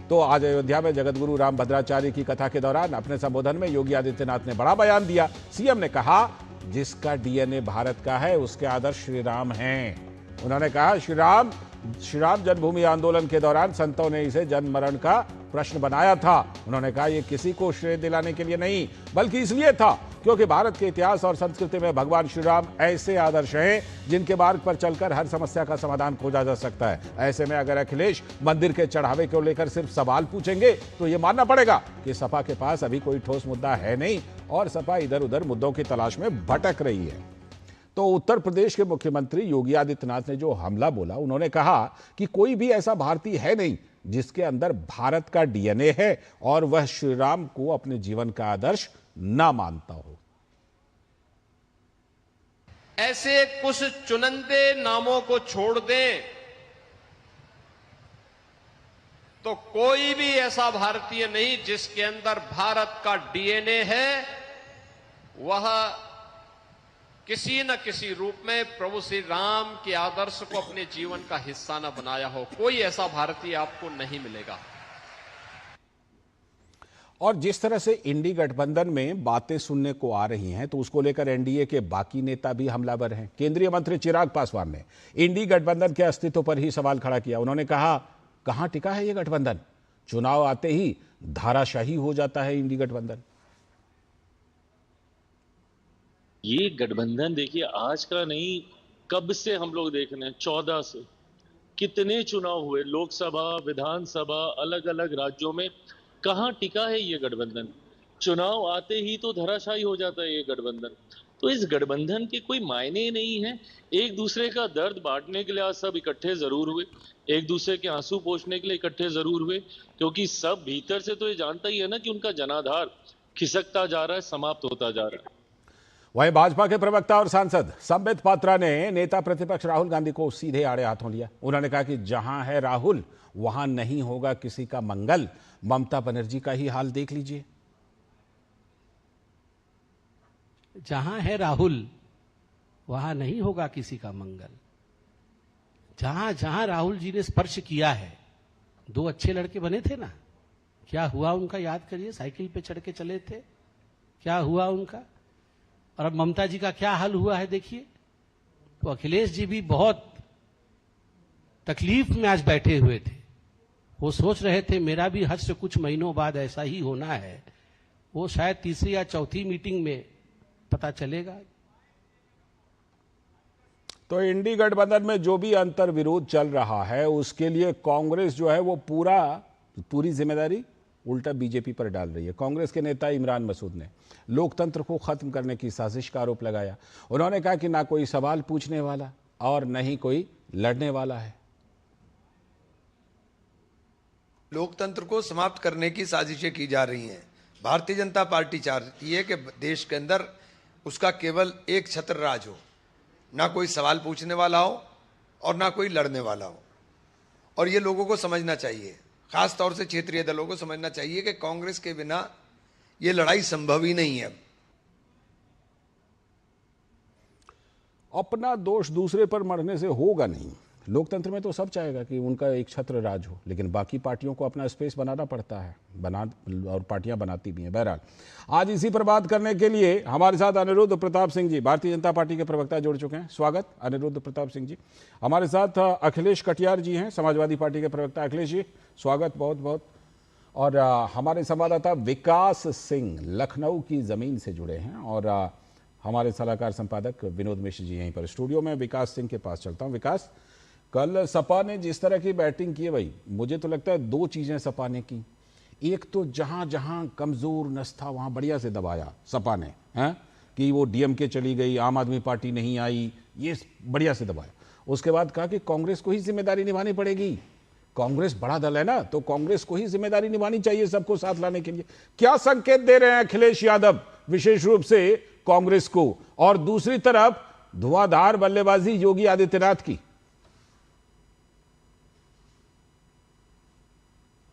तो आज अयोध्या में जगतगुरु रामभद्राचार्य की कथा के दौरान अपने संबोधन में योगी आदित्यनाथ ने बड़ा बयान दिया। सीएम ने कहा, जिसका डीएनए भारत का है उसके आदर्श श्री राम हैं। उन्होंने कहा, श्री राम जन्मभूमि आंदोलन के दौरान संतों ने इसे जन्म मरण का प्रश्न बनाया था। उन्होंने कहा, यह किसी को श्रेय दिलाने के लिए नहीं, बल्कि इसलिए था क्योंकि भारत के इतिहास और संस्कृति में भगवान श्री राम ऐसे आदर्श हैं जिनके मार्ग पर चलकर हर समस्या का समाधान खोजा जा सकता है। ऐसे में अगर अखिलेश मंदिर के चढ़ावे को लेकर सिर्फ सवाल पूछेंगे तो यह मानना पड़ेगा कि सपा के पास अभी कोई ठोस मुद्दा है नहीं और सपा इधर उधर मुद्दों की तलाश में भटक रही है। तो उत्तर प्रदेश के मुख्यमंत्री योगी आदित्यनाथ ने जो हमला बोला, उन्होंने कहा कि कोई भी ऐसा भारतीय है नहीं जिसके अंदर भारत का डीएनए है और वह श्री राम को अपने जीवन का आदर्श ना मानता हो।
ऐसे कुछ चुनिंदे नामों को छोड़ दें तो कोई भी ऐसा भारतीय नहीं जिसके अंदर भारत का डीएनए है। वह किसी न किसी रूप में प्रभु श्री राम के आदर्श को अपने जीवन का हिस्सा न बनाया हो। कोई ऐसा भारतीय आपको नहीं मिलेगा।
और जिस तरह से इंडी गठबंधन में बातें सुनने को आ रही हैं, तो उसको लेकर एनडीए के बाकी नेता भी हमलावर हैं। केंद्रीय मंत्री चिराग पासवान ने इंडी गठबंधन के अस्तित्व पर ही सवाल खड़ा किया। उन्होंने कहा, कहां टिका है यह गठबंधन? चुनाव आते ही धाराशाही हो जाता है इंडी गठबंधन।
ये गठबंधन देखिए आज का नहीं, कब से हम लोग देख रहे हैं। 14 से कितने चुनाव हुए, लोकसभा, विधानसभा, अलग अलग राज्यों में। कहां टिका है ये गठबंधन? चुनाव आते ही तो धराशायी हो जाता है ये गठबंधन। तो इस गठबंधन के कोई मायने नहीं है। एक दूसरे का दर्द बांटने के लिए आज सब इकट्ठे जरूर हुए, एक दूसरे के आंसू पोंछने के लिए इकट्ठे जरूर हुए, क्योंकि सब भीतर से तो ये जानता ही है ना कि उनका जनाधार खिसकता जा रहा है, समाप्त होता जा रहा है।
वहीं भाजपा के प्रवक्ता और सांसद संबित पात्रा ने नेता प्रतिपक्ष राहुल गांधी को सीधे आड़े हाथों लिया। उन्होंने कहा कि जहां है राहुल वहां नहीं होगा किसी का मंगल। ममता बनर्जी का ही हाल देख लीजिए।
जहां है राहुल वहां नहीं होगा किसी का मंगल। जहां जहां राहुल जी ने स्पर्श किया है, 2 अच्छे लड़के बने थे ना, क्या हुआ उनका याद करिए। साइकिल पे चढ़ के चले थे, क्या हुआ उनका। और अब ममता जी का क्या हाल हुआ है देखिए। तो अखिलेश जी भी बहुत तकलीफ में आज बैठे हुए थे। वो सोच रहे थे मेरा भी हज से कुछ महीनों बाद ऐसा ही होना है। वो शायद तीसरी या चौथी मीटिंग में पता चलेगा।
तो इंडी गठबंधन में जो भी अंतर विरोध चल रहा है उसके लिए कांग्रेस जो है वो पूरी जिम्मेदारी उल्टा बीजेपी पर डाल रही है। कांग्रेस के नेता इमरान मसूद ने लोकतंत्र को खत्म करने की साजिश का आरोप लगाया। उन्होंने कहा कि ना कोई सवाल पूछने वाला और न ही कोई लड़ने वाला है।
लोकतंत्र को समाप्त करने की साजिशें की जा रही हैं। भारतीय जनता पार्टी चाहती है कि देश के अंदर उसका केवल एक छत्र राज हो, ना कोई सवाल पूछने वाला हो और ना कोई लड़ने वाला हो। और ये लोगों को समझना चाहिए, खास तौर से क्षेत्रीय दलों को समझना चाहिए कि कांग्रेस के बिना ये लड़ाई संभव ही नहीं है।
अपना दोष दूसरे पर मढ़ने से होगा नहीं। लोकतंत्र में तो सब चाहेगा कि उनका एक छत्र राज हो, लेकिन बाकी पार्टियों को अपना स्पेस बनाना पड़ता है, और पार्टियां बनाती भी हैं। बहरहाल आज इसी पर बात करने के लिए हमारे साथ अनिरुद्ध प्रताप सिंह जी, भारतीय जनता पार्टी के प्रवक्ता, जुड़ चुके हैं। स्वागत अनिरुद्ध प्रताप सिंह जी। हमारे साथ अखिलेश कटियार जी हैं, समाजवादी पार्टी के प्रवक्ता। अखिलेश जी स्वागत बहुत बहुत। और हमारे संवाददाता विकास सिंह लखनऊ की जमीन से जुड़े हैं, और हमारे सलाहकार संपादक विनोद मिश्र जी यहीं पर स्टूडियो में। विकास सिंह के पास चलता हूं। विकास, कल सपा ने जिस तरह की बैटिंग की है भाई, मुझे तो लगता है दो चीजें सपा ने की। एक तो जहां जहां कमजोर नस था वहां बढ़िया से दबाया सपा ने, हैं कि वो डीएमके चली गई, आम आदमी पार्टी नहीं आई, ये बढ़िया से दबाया। उसके बाद कहा कि कांग्रेस को ही जिम्मेदारी निभानी पड़ेगी, कांग्रेस बड़ा दल है ना, तो कांग्रेस को ही जिम्मेदारी निभानी चाहिए सबको साथ लाने के लिए। क्या संकेत दे रहे हैं अखिलेश यादव विशेष रूप से कांग्रेस को, और दूसरी तरफ धुआंधार बल्लेबाजी योगी आदित्यनाथ की?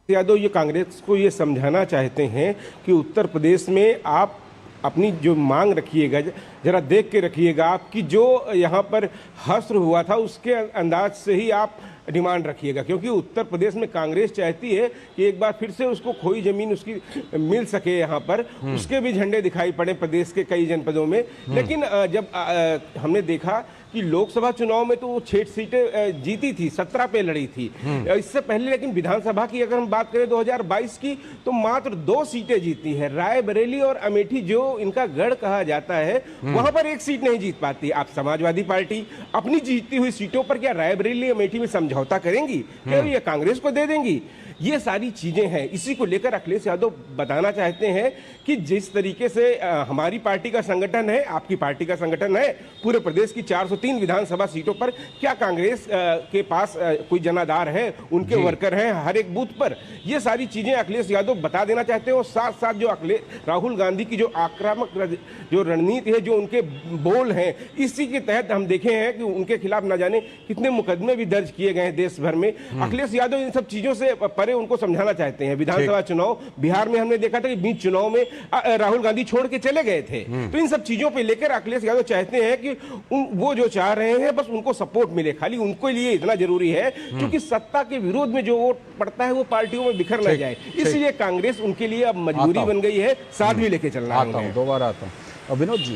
यादव ये कांग्रेस को ये समझाना चाहते हैं कि उत्तर प्रदेश में आप अपनी जो मांग रखिएगा, जरा देख के रखिएगा, आपकी जो यहाँ पर हश्र हुआ था उसके अंदाज से ही आप डिमांड रखिएगा, क्योंकि उत्तर प्रदेश में कांग्रेस चाहती है कि एक बार फिर से उसको खोई जमीन उसकी मिल सके। यहाँ पर उसके भी झंडे दिखाई पड़े प्रदेश के कई जनपदों में। लेकिन जब हमने देखा कि लोकसभा चुनाव में तो वो 6 सीटें जीती थी, 17 पे लड़ी थी इससे पहले, लेकिन विधानसभा की अगर हम बात करें 2022 की, तो मात्र 2 सीटें जीती है। रायबरेली और अमेठी जो इनका गढ़ कहा जाता है, वहां पर 1 सीट नहीं जीत पाती। आप समाजवादी पार्टी अपनी जीती हुई सीटों पर क्या रायबरेली अमेठी में समझौता करेंगी? क्या ये कांग्रेस को दे देंगी? ये सारी चीजें हैं। इसी को लेकर अखिलेश यादव बताना चाहते हैं कि जिस तरीके से हमारी पार्टी का संगठन है, आपकी पार्टी का संगठन है, पूरे प्रदेश की 403 विधानसभा सीटों पर क्या कांग्रेस के पास कोई जनाधार है, उनके वर्कर हैं हर एक बूथ पर? ये सारी चीजें अखिलेश यादव बता देना चाहते हैं। और साथ साथ जो राहुल गांधी की जो आक्रामक जो रणनीति है, जो उनके बोल हैं, इसी के तहत हम देखे हैं कि उनके खिलाफ न जाने कितने मुकदमे भी दर्ज किए गए हैं देश भर में। अखिलेश यादव इन सब चीजों से परे उनको समझाना चाहते हैं। विधानसभा चुनाव बिहार में हमने देखा था कि बीच चुनाव में राहुल गांधी छोड़ के चले गए थे। तो इन सब चीजों पे लेकर अखिलेश यादव चाहते हैं कि वो जो चाह रहे हैं बस उनको सपोर्ट मिले। खाली उनको लिए इतना जरूरी है क्योंकि सत्ता के विरोध में जो वोट पड़ता है वो पार्टियों में बिखर न जाए, इसलिए कांग्रेस उनके लिए अब मजबूरी बन गई है, साथ भी लेके चलना है।
दोबारा आता हूं। और विनोद जी,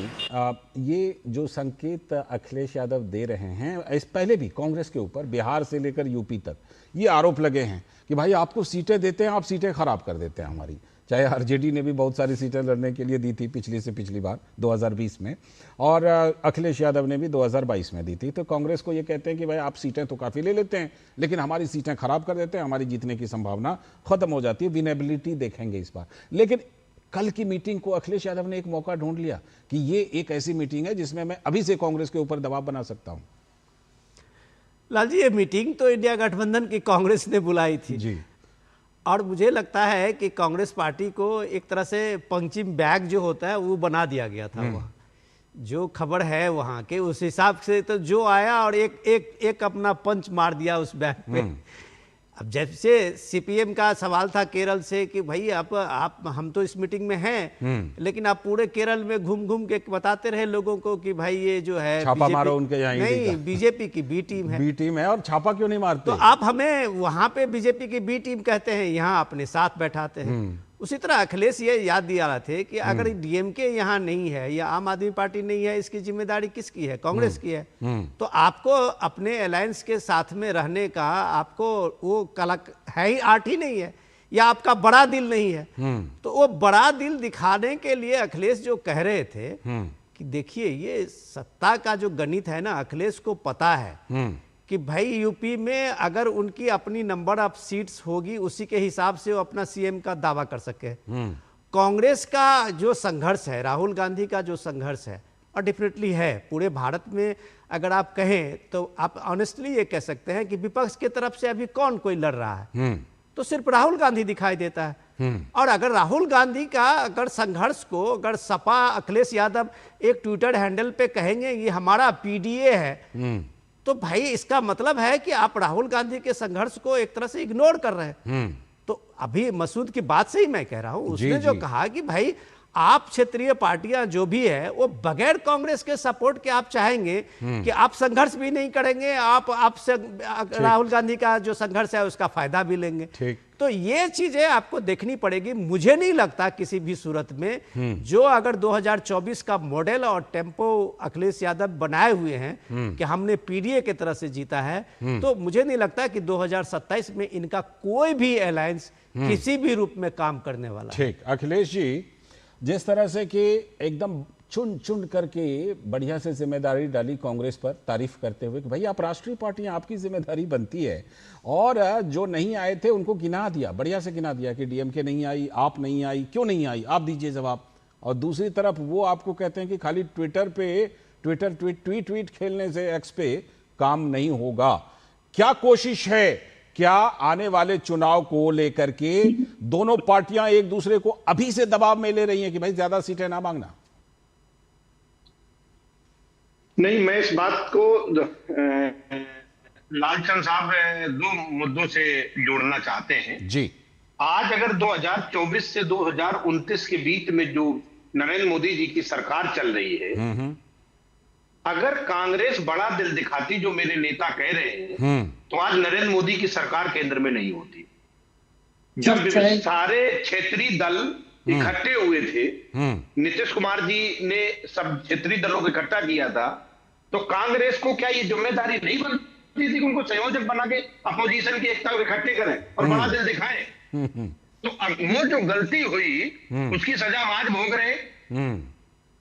ये जो संकेत अखिलेश यादव दे रहे हैं, इस पहले भी कांग्रेस के ऊपर बिहार से लेकर यूपी तक ये आरोप लगे हैं कि भाई आपको सीटें देते हैं, आप सीटें खराब कर देते हैं हमारी। चाहे आरजेडी ने भी बहुत सारी सीटें लड़ने के लिए दी थी पिछली से पिछली बार 2020 में, और अखिलेश यादव ने भी 2022 में दी थी। तो कांग्रेस को ये कहते हैं कि भाई आप सीटें तो काफ़ी ले लेते हैं, लेकिन हमारी सीटें खराब कर देते हैं, हमारी जीतने की संभावना खत्म हो जाती है, विनेबिलिटी देखेंगे इस बार। लेकिन कल की मीटिंग को अखिलेश यादव ने एक मौका ढूंढ लिया कि ये एक ऐसी मीटिंग है जिसमें मैं अभी से कांग्रेस के ऊपर दबाव बना सकता हूं।
लाल जी, ये मीटिंग तो इंडिया गठबंधन की कांग्रेस ने बुलाई थी जी, और मुझे लगता है कि कांग्रेस पार्टी को एक तरह से पंचिंग बैग जो होता है वो बना दिया गया था। वहाँ जो खबर है वहाँ के उस हिसाब से तो जो आया और एक अपना पंच मार दिया उस बैग पे। अब जैसे सीपीएम का सवाल था केरल से कि भाई आप हम तो इस मीटिंग में हैं, लेकिन आप पूरे केरल में घूम घूम के बताते रहे लोगों को कि भाई ये जो है
छापा मारो उनके यहाँ।
नहीं, बीजेपी की बी टीम है।
बी टीम है, और छापा क्यों नहीं मारते?
तो आप हमें वहां पे बीजेपी की बी टीम कहते हैं, यहाँ अपने साथ बैठाते हैं। उसी तरह अखिलेश ये याद दिला रहे थे कि अगर डीएमके यहाँ नहीं है या आम आदमी पार्टी नहीं है, इसकी जिम्मेदारी किसकी है? कांग्रेस की है। तो आपको अपने अलायंस के साथ में रहने का आपको वो कलक है ही, आर्ट ही नहीं है, या आपका बड़ा दिल नहीं है। तो वो बड़ा दिल दिखाने के लिए अखिलेश जो कह रहे थे कि देखिए ये सत्ता का जो गणित है ना, अखिलेश को पता है कि भाई यूपी में अगर उनकी अपनी नंबर ऑफ सीट्स होगी उसी के हिसाब से वो अपना सीएम का दावा कर सके। कांग्रेस का जो संघर्ष है, राहुल गांधी का जो संघर्ष है, और डेफिनेटली है पूरे भारत में, अगर आप कहें तो आप ऑनेस्टली ये कह सकते हैं कि विपक्ष की तरफ से अभी कौन कोई लड़ रहा है, तो सिर्फ राहुल गांधी दिखाई देता है। और अगर राहुल गांधी का अगर संघर्ष को अगर सपा अखिलेश यादव एक ट्विटर हैंडल पे कहेंगे ये हमारा पीडीए है, तो भाई इसका मतलब है कि आप राहुल गांधी के संघर्ष को एक तरह से इग्नोर कर रहे हैं। तो अभी मसूद की बात से ही मैं कह रहा हूं, उसने जो कहा कि भाई आप क्षेत्रीय पार्टियां जो भी है वो बगैर कांग्रेस के सपोर्ट के आप चाहेंगे कि आप संघर्ष भी नहीं करेंगे, आप राहुल गांधी का जो संघर्ष है उसका फायदा भी लेंगे।
ठीक।
तो ये चीजें आपको देखनी पड़ेगी। मुझे नहीं लगता किसी भी सूरत में जो अगर 2024 का मॉडल और टेम्पो अखिलेश यादव बनाए हुए हैं कि हमने पीडीए की तरह से जीता है, तो मुझे नहीं लगता कि 2027 में इनका कोई भी अलायंस किसी भी रूप में काम करने वाला है।
ठीक। अखिलेश जी, जिस तरह से कि एकदम चुन चुन करके बढ़िया से जिम्मेदारी डाली कांग्रेस पर, तारीफ करते हुए कि भाई आप राष्ट्रीय पार्टी हैं, आपकी जिम्मेदारी बनती है, और जो नहीं आए थे उनको गिना दिया, बढ़िया से गिना दिया कि डीएमके नहीं आई, आप नहीं आई, क्यों नहीं आई, आप दीजिए जवाब। और दूसरी तरफ वो आपको कहते हैं कि खाली ट्वीट खेलने से एक्स पे काम नहीं होगा। क्या कोशिश है, क्या आने वाले चुनाव को लेकर के दोनों पार्टियां एक दूसरे को अभी से दबाव में ले रही हैं कि भाई ज्यादा सीटें ना मांगना?
नहीं, मैं इस बात को लालचंद साहब दो मुद्दों से जोड़ना चाहते हैं
जी।
आज अगर 2024 से 2029 के बीच में जो नरेंद्र मोदी जी की सरकार चल रही है, अगर कांग्रेस बड़ा दिल दिखाती जो मेरे नेता कह रहे हैं, तो आज नरेंद्र मोदी की सरकार केंद्र में नहीं होती। जब सारे क्षेत्रीय दल इकट्ठे हुए थे, नीतीश कुमार जी ने सब क्षेत्रीय दलों को इकट्ठा किया था, तो कांग्रेस को क्या ये जिम्मेदारी नहीं बनती थी कि उनको संयोजक बना के अपोजिशन की एकता को इकट्ठे करें और बड़ा दिल दिखाएं? तो वो जो गलती हुई उसकी सजा हम आज भोग रहे हैं।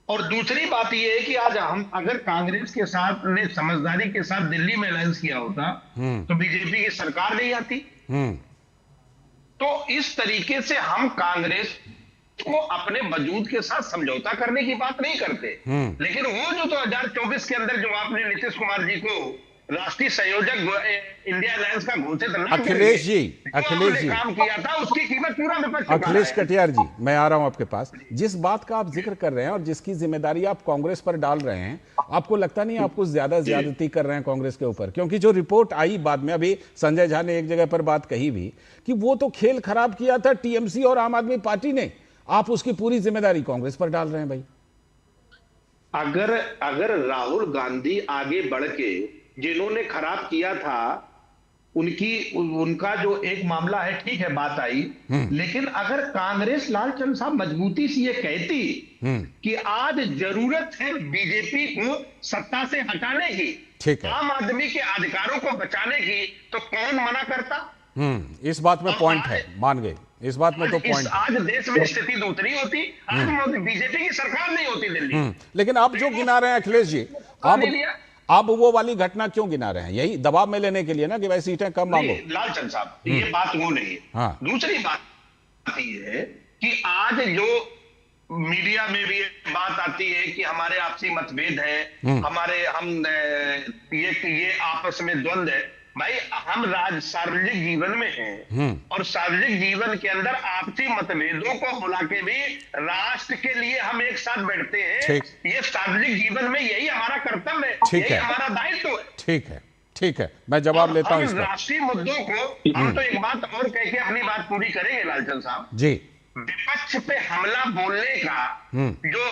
और दूसरी बात यह है कि आज हम अगर कांग्रेस के साथ ने समझदारी के साथ दिल्ली में अलायंस किया होता तो बीजेपी की सरकार नहीं आती। तो इस तरीके से हम कांग्रेस को अपने वजूद के साथ समझौता करने की बात नहीं करते, लेकिन वो जो 2024 के अंदर जो आपने नीतीश कुमार जी को राष्ट्रीय संयोजक इंडिया अलायंस का घोषित
अखिलेश जी
काम किया था, उसकी कीमत पूरा विपक्ष।
अखिलेश कटियार जी, मैं आ रहा हूं आपके पास। जिस बात का आप जिक्र कर रहे हैं और जिसकी जिम्मेदारी आप कांग्रेस पर डाल रहे हैं, आपको लगता नहीं आप कुछ ज्यादा ज्यादती कर रहे हैं कांग्रेस के ऊपर? क्योंकि जो रिपोर्ट आई बाद में, अभी संजय झा ने एक जगह पर बात कही भी कि वो तो खेल खराब किया था टीएमसी और आम आदमी पार्टी ने, आप उसकी पूरी जिम्मेदारी कांग्रेस पर डाल रहे हैं भाई।
अगर राहुल गांधी आगे बढ़ के जिन्होंने खराब किया था उनका जो एक मामला है, ठीक है, बात आई, लेकिन अगर कांग्रेस लालचंद साहब मजबूती से ये कहती कि आज जरूरत है बीजेपी को सत्ता से हटाने की, आम आदमी के अधिकारों को बचाने की, तो कौन मना करता?
इस बात में पॉइंट है, मान गए, इस बात में तो पॉइंट।
आज देश में स्थिति दूसरी होती, आज बीजेपी की सरकार नहीं होती दिल्ली।
लेकिन आप जो गिना रहे हैं अखिलेश जी, अब वो वाली घटना क्यों गिना रहे हैं? यही दबाव में लेने के लिए ना कि भाई सीटें कम मांगो।
लालचंद साहब, ये बात वो नहीं है।
हाँ।
दूसरी बात ये है कि आज जो मीडिया में भी बात आती है कि हमारे आपसी मतभेद है, ये आपस में द्वंद्व है। भाई, हम सार्वजनिक जीवन में हैं और सार्वजनिक जीवन के अंदर आपसी मतभेदों को बुला के भी राष्ट्र के लिए हम एक साथ बैठते हैं। ये सार्वजनिक जीवन में यही हमारा कर्तव्य है, यही हमारा दायित्व है।
ठीक है, मैं जवाब लेता हूं।
राष्ट्रीय मुद्दों को हम तो एक बात और कह के अपनी बात पूरी करेंगे लालचंद साहब
जी।
विपक्ष पे हमला बोलने का जो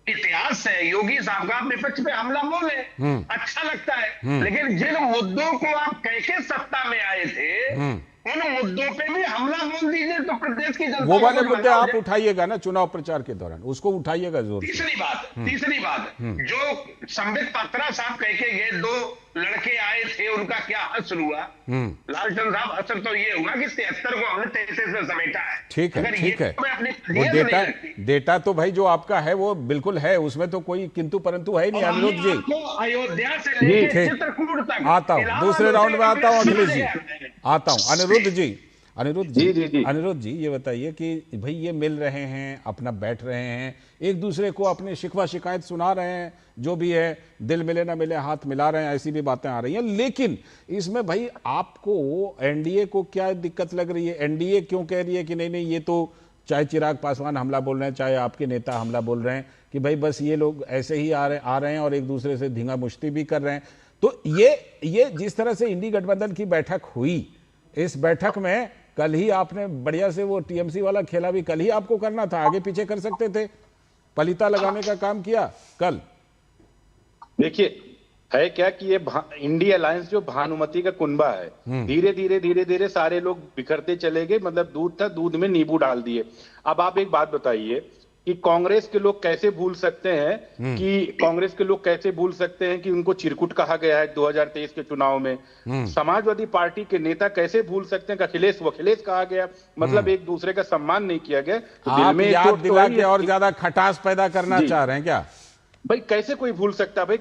इतिहास है, योगी साहब का विपक्ष पे हमला बोले, अच्छा लगता है, लेकिन जिन मुद्दों को आप कह के सत्ता में आए थे उन मुद्दों पे भी हमला बोल दीजिए तो प्रदेश की जनता,
वो वाले मुद्दे आप उठाइएगा ना चुनाव प्रचार के दौरान, उसको उठाइएगा जरूर।
तीसरी बात जो संबित पात्रा साहब कह के ये दो लड़के आए थे, उनका क्या असर हुआ? लालचंद साहब, असर तो ये हुआ कि 73 को हमने 33 में समेटा है।
ठीक है, वो डेटा तो भाई जो आपका है वो बिल्कुल है, उसमें तो कोई किंतु परंतु है नहीं। अनिरुद्ध जी,
अयोध्या से लेकर चित्रकूट तक
आता हूँ, दूसरे राउंड में आता हूँ। अखिलेश जी आता हूँ। अनिरुद्ध जी ये बताइए कि भाई ये मिल रहे हैं, अपना बैठ रहे हैं, एक दूसरे को अपने शिकवा शिकायत सुना रहे हैं, जो भी है, दिल मिले ना मिले हाथ मिला रहे हैं, ऐसी भी बातें आ रही हैं। लेकिन इसमें भाई आपको एनडीए को क्या दिक्कत लग रही है? एनडीए क्यों कह रही है कि नहीं ये तो, चाहे चिराग पासवान हमला बोल रहे हैं, चाहे आपके नेता हमला बोल रहे हैं कि भाई बस ये लोग ऐसे ही आ रहे हैं और एक दूसरे से धींगा मुश्ती भी कर रहे हैं। तो ये जिस तरह से इंडी गठबंधन की बैठक हुई, इस बैठक में कल ही आपने बढ़िया से वो टीएमसी वाला खेला भी कल ही आपको करना था, आगे पीछे कर सकते थे, पलीता लगाने का काम किया कल।
देखिए है क्या कि ये इंडिया अलायंस जो भानुमति का कुनबा है, धीरे धीरे सारे लोग बिखरते चले गए, मतलब दूध था, दूध में नींबू डाल दिए। अब आप एक बात बताइए कि कांग्रेस के लोग कैसे भूल सकते हैं कि उनको चिरकुट कहा गया है 2023 के चुनाव में। समाजवादी पार्टी के नेता कैसे भूल सकते हैं कि अखिलेश वखिलेश कहा गया, मतलब एक दूसरे का सम्मान नहीं किया गया। तो दिल में
याद दिला के और ज्यादा खटास पैदा करना चाह रहे हैं क्या?
भाई कैसे कोई भूल सकता है? भाई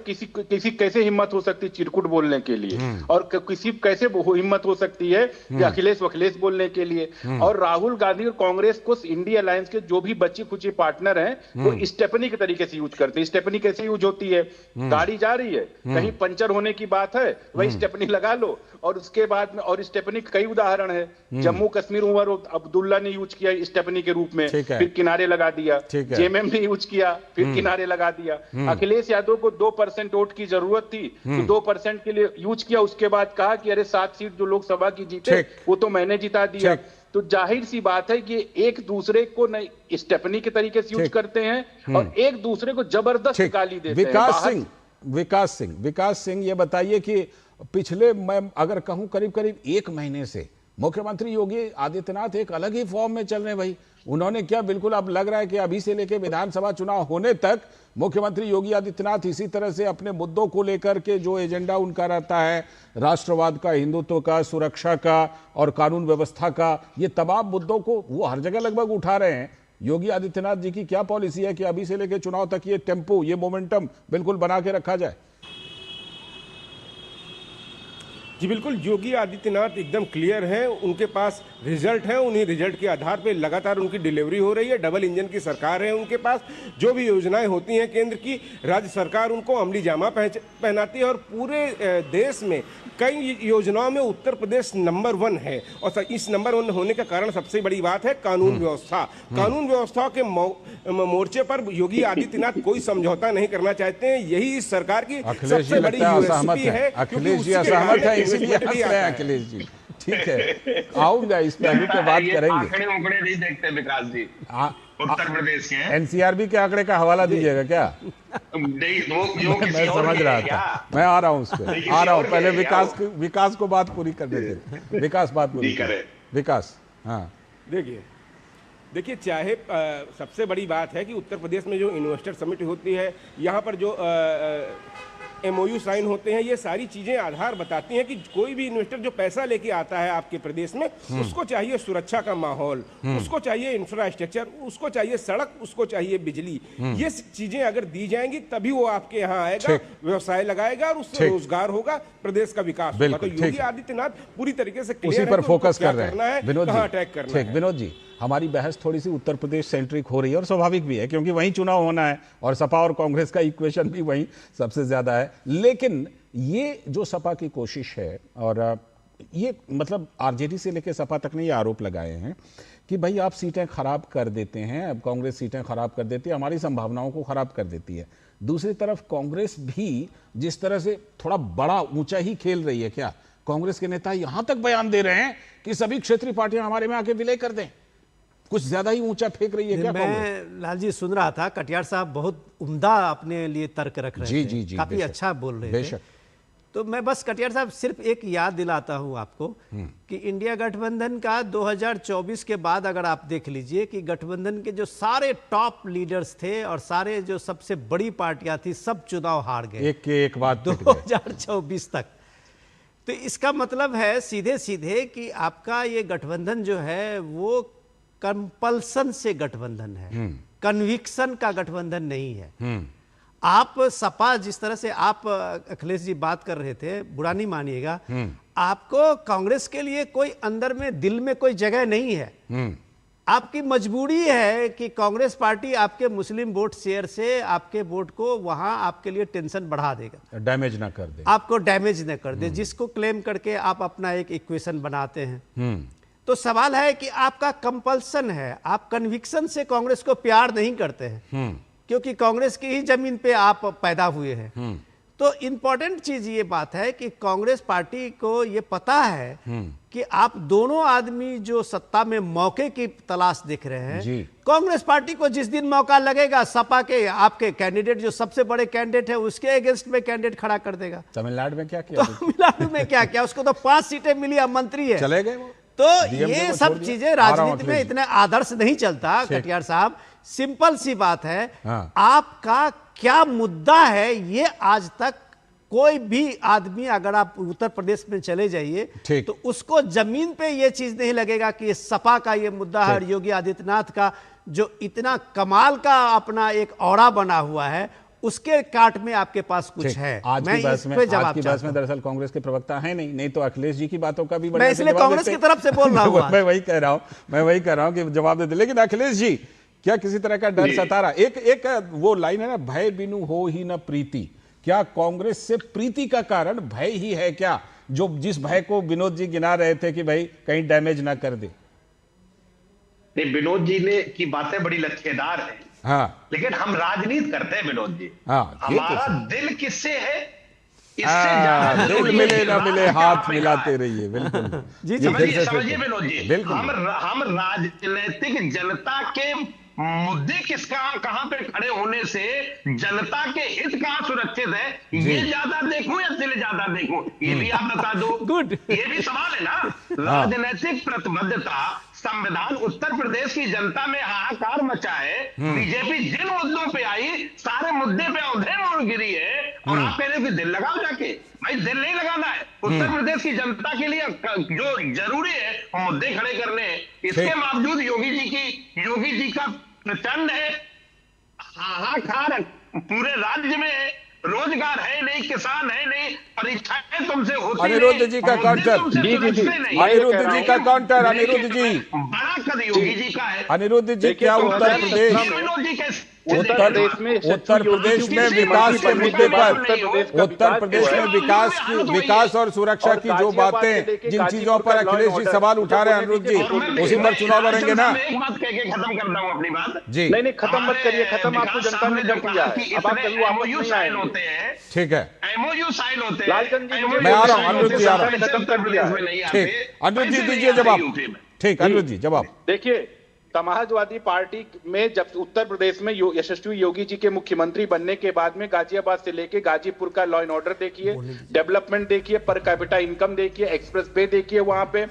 किसी कैसे हिम्मत हो सकती है चिरकुट बोलने के लिए, और किसी कैसे हिम्मत हो सकती है कि अखिलेश वखिलेश बोलने के लिए। और राहुल गांधी और कांग्रेस को इंडिया अलायंस के जो भी बच्चे खुचे पार्टनर हैं वो स्टेपनी के तरीके से यूज करते हैं। स्टेपनी कैसे यूज होती है? गाड़ी जा रही है, कहीं पंचर होने की बात है, वही स्टेपनी लगा लो, और उसके बाद में, और स्टेपनी के कई उदाहरण है, जम्मू कश्मीर उमर अब्दुल्ला ने यूज किया स्टेपनी के रूप में, फिर किनारे लगा दिया, जेएमएम ने यूज किया, फिर किनारे लगा दिया। अखिलेश यादव को 2% वोट की जरूरत थी तो 2% के लिए यूज किया, उसके बाद कहा कि अरे 7 सीट जो लोकसभा की जीते वो तो मैंने जिता दिया। तो जाहिर सी बात है कि एक दूसरे को नहीं स्टेपनी के तरीके से यूज करते हैं और एक दूसरे को जबरदस्त गाली देते हैं।
विकास सिंह ये बताइए कि पिछले, मैं अगर कहूं करीब 1 महीने से मुख्यमंत्री योगी आदित्यनाथ एक अलग ही फॉर्म में चल रहे हैं भाई। उन्होंने क्या, बिल्कुल अब लग रहा है कि अभी से लेकर विधानसभा चुनाव होने तक मुख्यमंत्री योगी आदित्यनाथ इसी तरह से अपने मुद्दों को लेकर के जो एजेंडा उनका रहता है, राष्ट्रवाद का, हिंदुत्व का, सुरक्षा का और कानून व्यवस्था का, ये तमाम मुद्दों को वो हर जगह लगभग उठा रहे हैं। योगी आदित्यनाथ जी की क्या पॉलिसी है कि अभी से लेकर चुनाव तक ये टेम्पो, ये मोमेंटम बिल्कुल बना के रखा जाए?
जी बिल्कुल, योगी आदित्यनाथ एकदम क्लियर है, उनके पास रिजल्ट है, उन्हीं रिजल्ट के आधार पे लगातार उनकी डिलीवरी हो रही है। डबल इंजन की सरकार है उनके पास, जो भी योजनाएं होती हैं केंद्र की, राज्य सरकार उनको अमली जामा पहनाती है, और पूरे देश में कई योजनाओं में उत्तर प्रदेश नंबर 1 है। और इस नंबर 1 होने का कारण सबसे बड़ी बात है कानून व्यवस्था। कानून व्यवस्था के मोर्चे पर योगी आदित्यनाथ कोई समझौता नहीं करना चाहते हैं, यही इस सरकार की सबसे बड़ी यूएसपी है।
अखिलेश जी असहमत है, इसीलिए हंस रहे हैं अखिलेश जी। ठीक है, आऊंगा इस पहलू पे बात करेंगे।
आंकड़े नहीं देखते विकास जी, उत्तर प्रदेश के
एनसीआरबी के आंकड़े का हवाला दीजिएगा क्या? मैं समझ रहा था, मैं आ रहा हूँ उस पर, आ रहा हूँ। पहले विकास को बात पूरी करने दें। विकास बात पूरी करे। विकास, हाँ
देखिए चाहे सबसे बड़ी बात है कि उत्तर प्रदेश में जो इन्वेस्टर समिट होती है, यहाँ पर जो MOU साइन होते हैं, ये सारी चीजें आधार बताती हैं कि कोई भी इन्वेस्टर जो पैसा लेके आता है आपके प्रदेश में, उसको चाहिए सुरक्षा का माहौल, उसको चाहिए इंफ्रास्ट्रक्चर, उसको चाहिए सड़क, उसको चाहिए बिजली। ये चीजें अगर दी जाएंगी तभी वो आपके यहाँ आएगा, व्यवसाय लगाएगा और उससे रोजगार होगा, प्रदेश का विकास होगा। तो योगी आदित्यनाथ पूरी तरीके से
उसी पर फोकस कर रहे हैं।
विनोद
जी, हमारी बहस थोड़ी सी उत्तर प्रदेश सेंट्रिक हो रही है और स्वाभाविक भी है, क्योंकि वहीं चुनाव होना है और सपा और कांग्रेस का इक्वेशन भी वहीं सबसे ज्यादा है। लेकिन ये जो सपा की कोशिश है, और ये मतलब आरजेडी से लेकर सपा तक ने ये आरोप लगाए हैं कि भाई आप सीटें खराब कर देते हैं, अब कांग्रेस सीटें खराब कर देती है, हमारी संभावनाओं को खराब कर देती है। दूसरी तरफ कांग्रेस भी जिस तरह से थोड़ा बड़ा ऊंचा ही खेल रही है, क्या कांग्रेस के नेता यहां तक बयान दे रहे हैं कि सभी क्षेत्रीय पार्टियां हमारे में आके विलय कर दें? कुछ ज्यादा ही ऊंचा फेंक रही है क्या?
मैं लाल जी सुन रहा था, कटियार साहब बहुत उम्दा अपने लिए तर्क रख रहे थे, जी, काफी अच्छा बोल रहे थे। तो मैं बस कटियार साहब सिर्फ एक याद दिलाता हूं आपको कि इंडिया गठबंधन का 2024 के बाद अगर आप देख लीजिए कि गठबंधन के जो सारे टॉप लीडर्स थे और सारे जो सबसे बड़ी पार्टियां थी, सब चुनाव हार गए
एक के एक बात
2024 तक। तो इसका मतलब है सीधे सीधे कि आपका ये गठबंधन जो है वो कंपल्सन से गठबंधन है, कन्विक्शन का गठबंधन नहीं है। आप सपा जिस तरह से आप अखिलेश जी बात कर रहे थे, बुरा नहीं मानिएगा, आपको कांग्रेस के लिए कोई अंदर में दिल में कोई जगह नहीं है। आपकी मजबूरी है कि कांग्रेस पार्टी आपके मुस्लिम वोट शेयर से आपके वोट को वहां आपके लिए टेंशन बढ़ा देगा,
डैमेज ना कर दे,
आपको डैमेज ना कर दे, जिसको क्लेम करके आप अपना एक इक्वेशन बनाते हैं। तो सवाल है कि आपका कंपल्सन है, आप कन्विक्शन से कांग्रेस को प्यार नहीं करते हैं, क्योंकि कांग्रेस की ही जमीन पे आप पैदा हुए हैं। तो इंपॉर्टेंट चीज ये बात है कि कांग्रेस पार्टी को ये पता है कि आप दोनों आदमी जो सत्ता में मौके की तलाश दिख रहे हैं, कांग्रेस पार्टी को जिस दिन मौका लगेगा सपा के आपके कैंडिडेट जो सबसे बड़े कैंडिडेट है उसके अगेंस्ट में कैंडिडेट खड़ा कर देगा।
तमिलनाडु में क्या किया?
तमिलनाडु में क्या किया? उसको तो 5 सीटें मिली, अब मंत्री है,
चले गए वो।
तो ये सब चीजें राजनीति में इतने आदर्श नहीं चलता कटियार साहब। सिंपल सी बात है, आपका क्या मुद्दा है ये आज तक कोई भी आदमी, अगर आप उत्तर प्रदेश में चले जाइए तो उसको जमीन पे ये चीज नहीं लगेगा कि ये सपा का ये मुद्दा है, योगी आदित्यनाथ का जो इतना कमाल का अपना एक औरा बना हुआ है उसके काट में आपके पास कुछ है।
आज की बहस में दरअसल कांग्रेस के प्रवक्ता है नहीं तो अखिलेश जी की बातों का भी
मैं इसलिए कांग्रेस की तरफ से बोल रहा हूं।
मैं वही कह रहा हूं कि जवाब देते। लेकिन अखिलेश जी, क्या किसी तरह का डर सता रहा? एक वो लाइन है ना, भय बिनु हो ही न प्रीति। क्या कांग्रेस से प्रीति का कारण भय ही है क्या, जो जिस भय को विनोद जी गिना रहे थे कि भाई कहीं डैमेज ना कर दे?
नहीं, विनोद जी ने की बातें बड़ी लच्छेदार है,
हाँ,
लेकिन हम राजनीति करते हैं विनोद जी।
हाँ,
हमारा दिल किससे है, इससे ज्यादा
दिल मिले ना मिले हाथ मिलाते रहिए। बिल्कुल
जी, समझिए विनोद जी, हम राजनीतिक जनता के मुद्दे कहां पे खड़े होने से जनता के हित कहां सुरक्षित है, ये ज्यादा देखूं या दिल ज्यादा देखूं, ये भी आप बता दो। गुड, ये भी सवाल है ना। राजनीतिक प्रतिबद्धता, संविधान उत्तर प्रदेश की जनता में हाहाकार मचा है, बीजेपी जिन मुद्दों पे आई सारे मुद्दे पे औंधे मोड़ गिरी है, और आप कह रहे हो कि दिल लगाओ जाके। भाई दिल नहीं लगाना है, उत्तर प्रदेश की जनता के लिए जो जरूरी है वो मुद्दे खड़े करने हैं। इसके बावजूद योगी जी का प्रचंड है हाहाकार पूरे राज्य में है, रोजगार है नहीं, किसान है नहीं, परीक्षाएं तुमसे होती नहीं।
अनिरुद्ध जी का काउंटर, अनिरुद्ध जी का काउंटर, अनिरुद्ध जी,
बड़ा कद योगी जी का है।
अनिरुद्ध जी, क्या उत्तर प्रदेश उत्तर प्रदेश में विकास के मुद्दे पर, उत्तर प्रदेश में विकास और सुरक्षा की जो बातें, जिन चीजों पर अखिलेश जी सवाल उठा रहे हैं, अनिरुद्ध जी, उसी पर चुनाव लड़ेंगे ना?
एक बात कह के खत्म करता हूं अपनी बात
जी।
नहीं खत्म मत करिए, खत्म आपको जनता ने कर दिया है, अब आप कभी वापस नहीं आएंगे।
ठीक है,
एमओयू साइन होते हैं,
लालचंद जी
मैं आ रहा हूं, अनिरुद्ध जी आ रहा हूं।
खत्म कर दिया है।
ठीक, अनिरुद्ध जी दीजिए जवाब। ठीक, अनिरुद्ध जी जवाब।
देखिए, समाजवादी पार्टी में जब उत्तर प्रदेश में यशस्वी योगी जी के मुख्यमंत्री बनने के बाद में गाजियाबाद से लेके गाजीपुर का लॉ एंड ऑर्डर देखिए, डेवलपमेंट देखिए, पर कैपिटा इनकम देखिए, एक्सप्रेस वे देखिए, वहां पे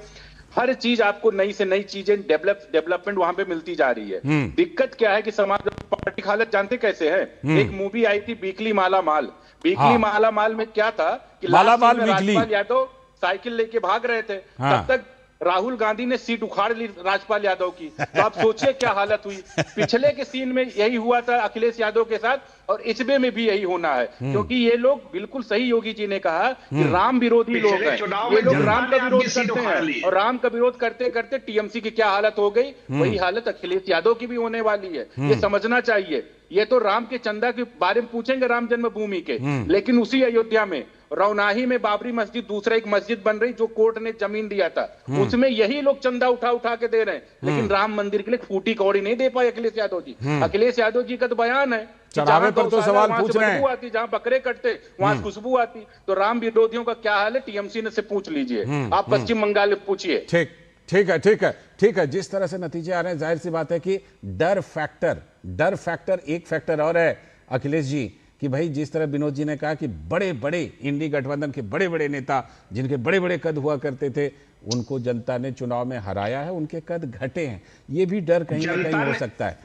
हर चीज आपको नई से नई चीजें डेवलपमेंट वहां पे मिलती जा रही है। दिक्कत क्या है कि समाजवादी पार्टी की हालत जानते कैसे है? एक मूवी आई थी वीकली माला माल, वीकली माला माल में क्या था कि राजपाल यादव साइकिल लेके भाग रहे थे, तब तक राहुल गांधी ने सीट उखाड़ ली राजपाल यादव की। तो आप सोचिए क्या हालत हुई। पिछले के सीन में यही हुआ था अखिलेश यादव के साथ, और इसमें में भी यही होना है, क्योंकि ये लोग बिल्कुल सही योगी जी ने कहा कि राम विरोधी लोग हैं, ये लोग राम का विरोध करते हैं, और राम का विरोध करते करते टीएमसी की क्या हालत हो गई, वही हालत अखिलेश यादव की भी होने वाली है। ये समझना चाहिए। ये तो राम के चंदा के बारे में पूछेंगे, राम जन्मभूमि के, लेकिन उसी अयोध्या में रौनाही में बाबरी मस्जिद, दूसरा एक मस्जिद बन रही जो कोर्ट ने जमीन दिया था, उसमें यही लोग चंदा उठा उठा के दे रहे हैं, लेकिन राम मंदिर के लिए फूटी कौड़ी नहीं दे पाए अखिलेश यादव जी। अखिलेश यादव जी का तो बयान है,
चढ़ावे पर तो सवाल पूछ रहे हैं,
आती जहां बकरे कटते वहां खुशबू आती। तो राम विरोधियों का क्या हाल है, टीएमसी ने से पूछ लीजिए, आप पश्चिम बंगाल में पूछिए।
ठीक है। जिस तरह से नतीजे आ रहे हैं, जाहिर सी बात है कि डर फैक्टर एक फैक्टर और है अखिलेश जी, कि भाई जिस तरह विनोद जी ने कहा कि बड़े बड़े इंडी गठबंधन के बड़े बड़े नेता जिनके बड़े बड़े कद हुआ करते थे, उनको जनता ने चुनाव में हराया है, उनके कद घटे हैं। ये भी डर कहीं ना कहीं हो सकता है,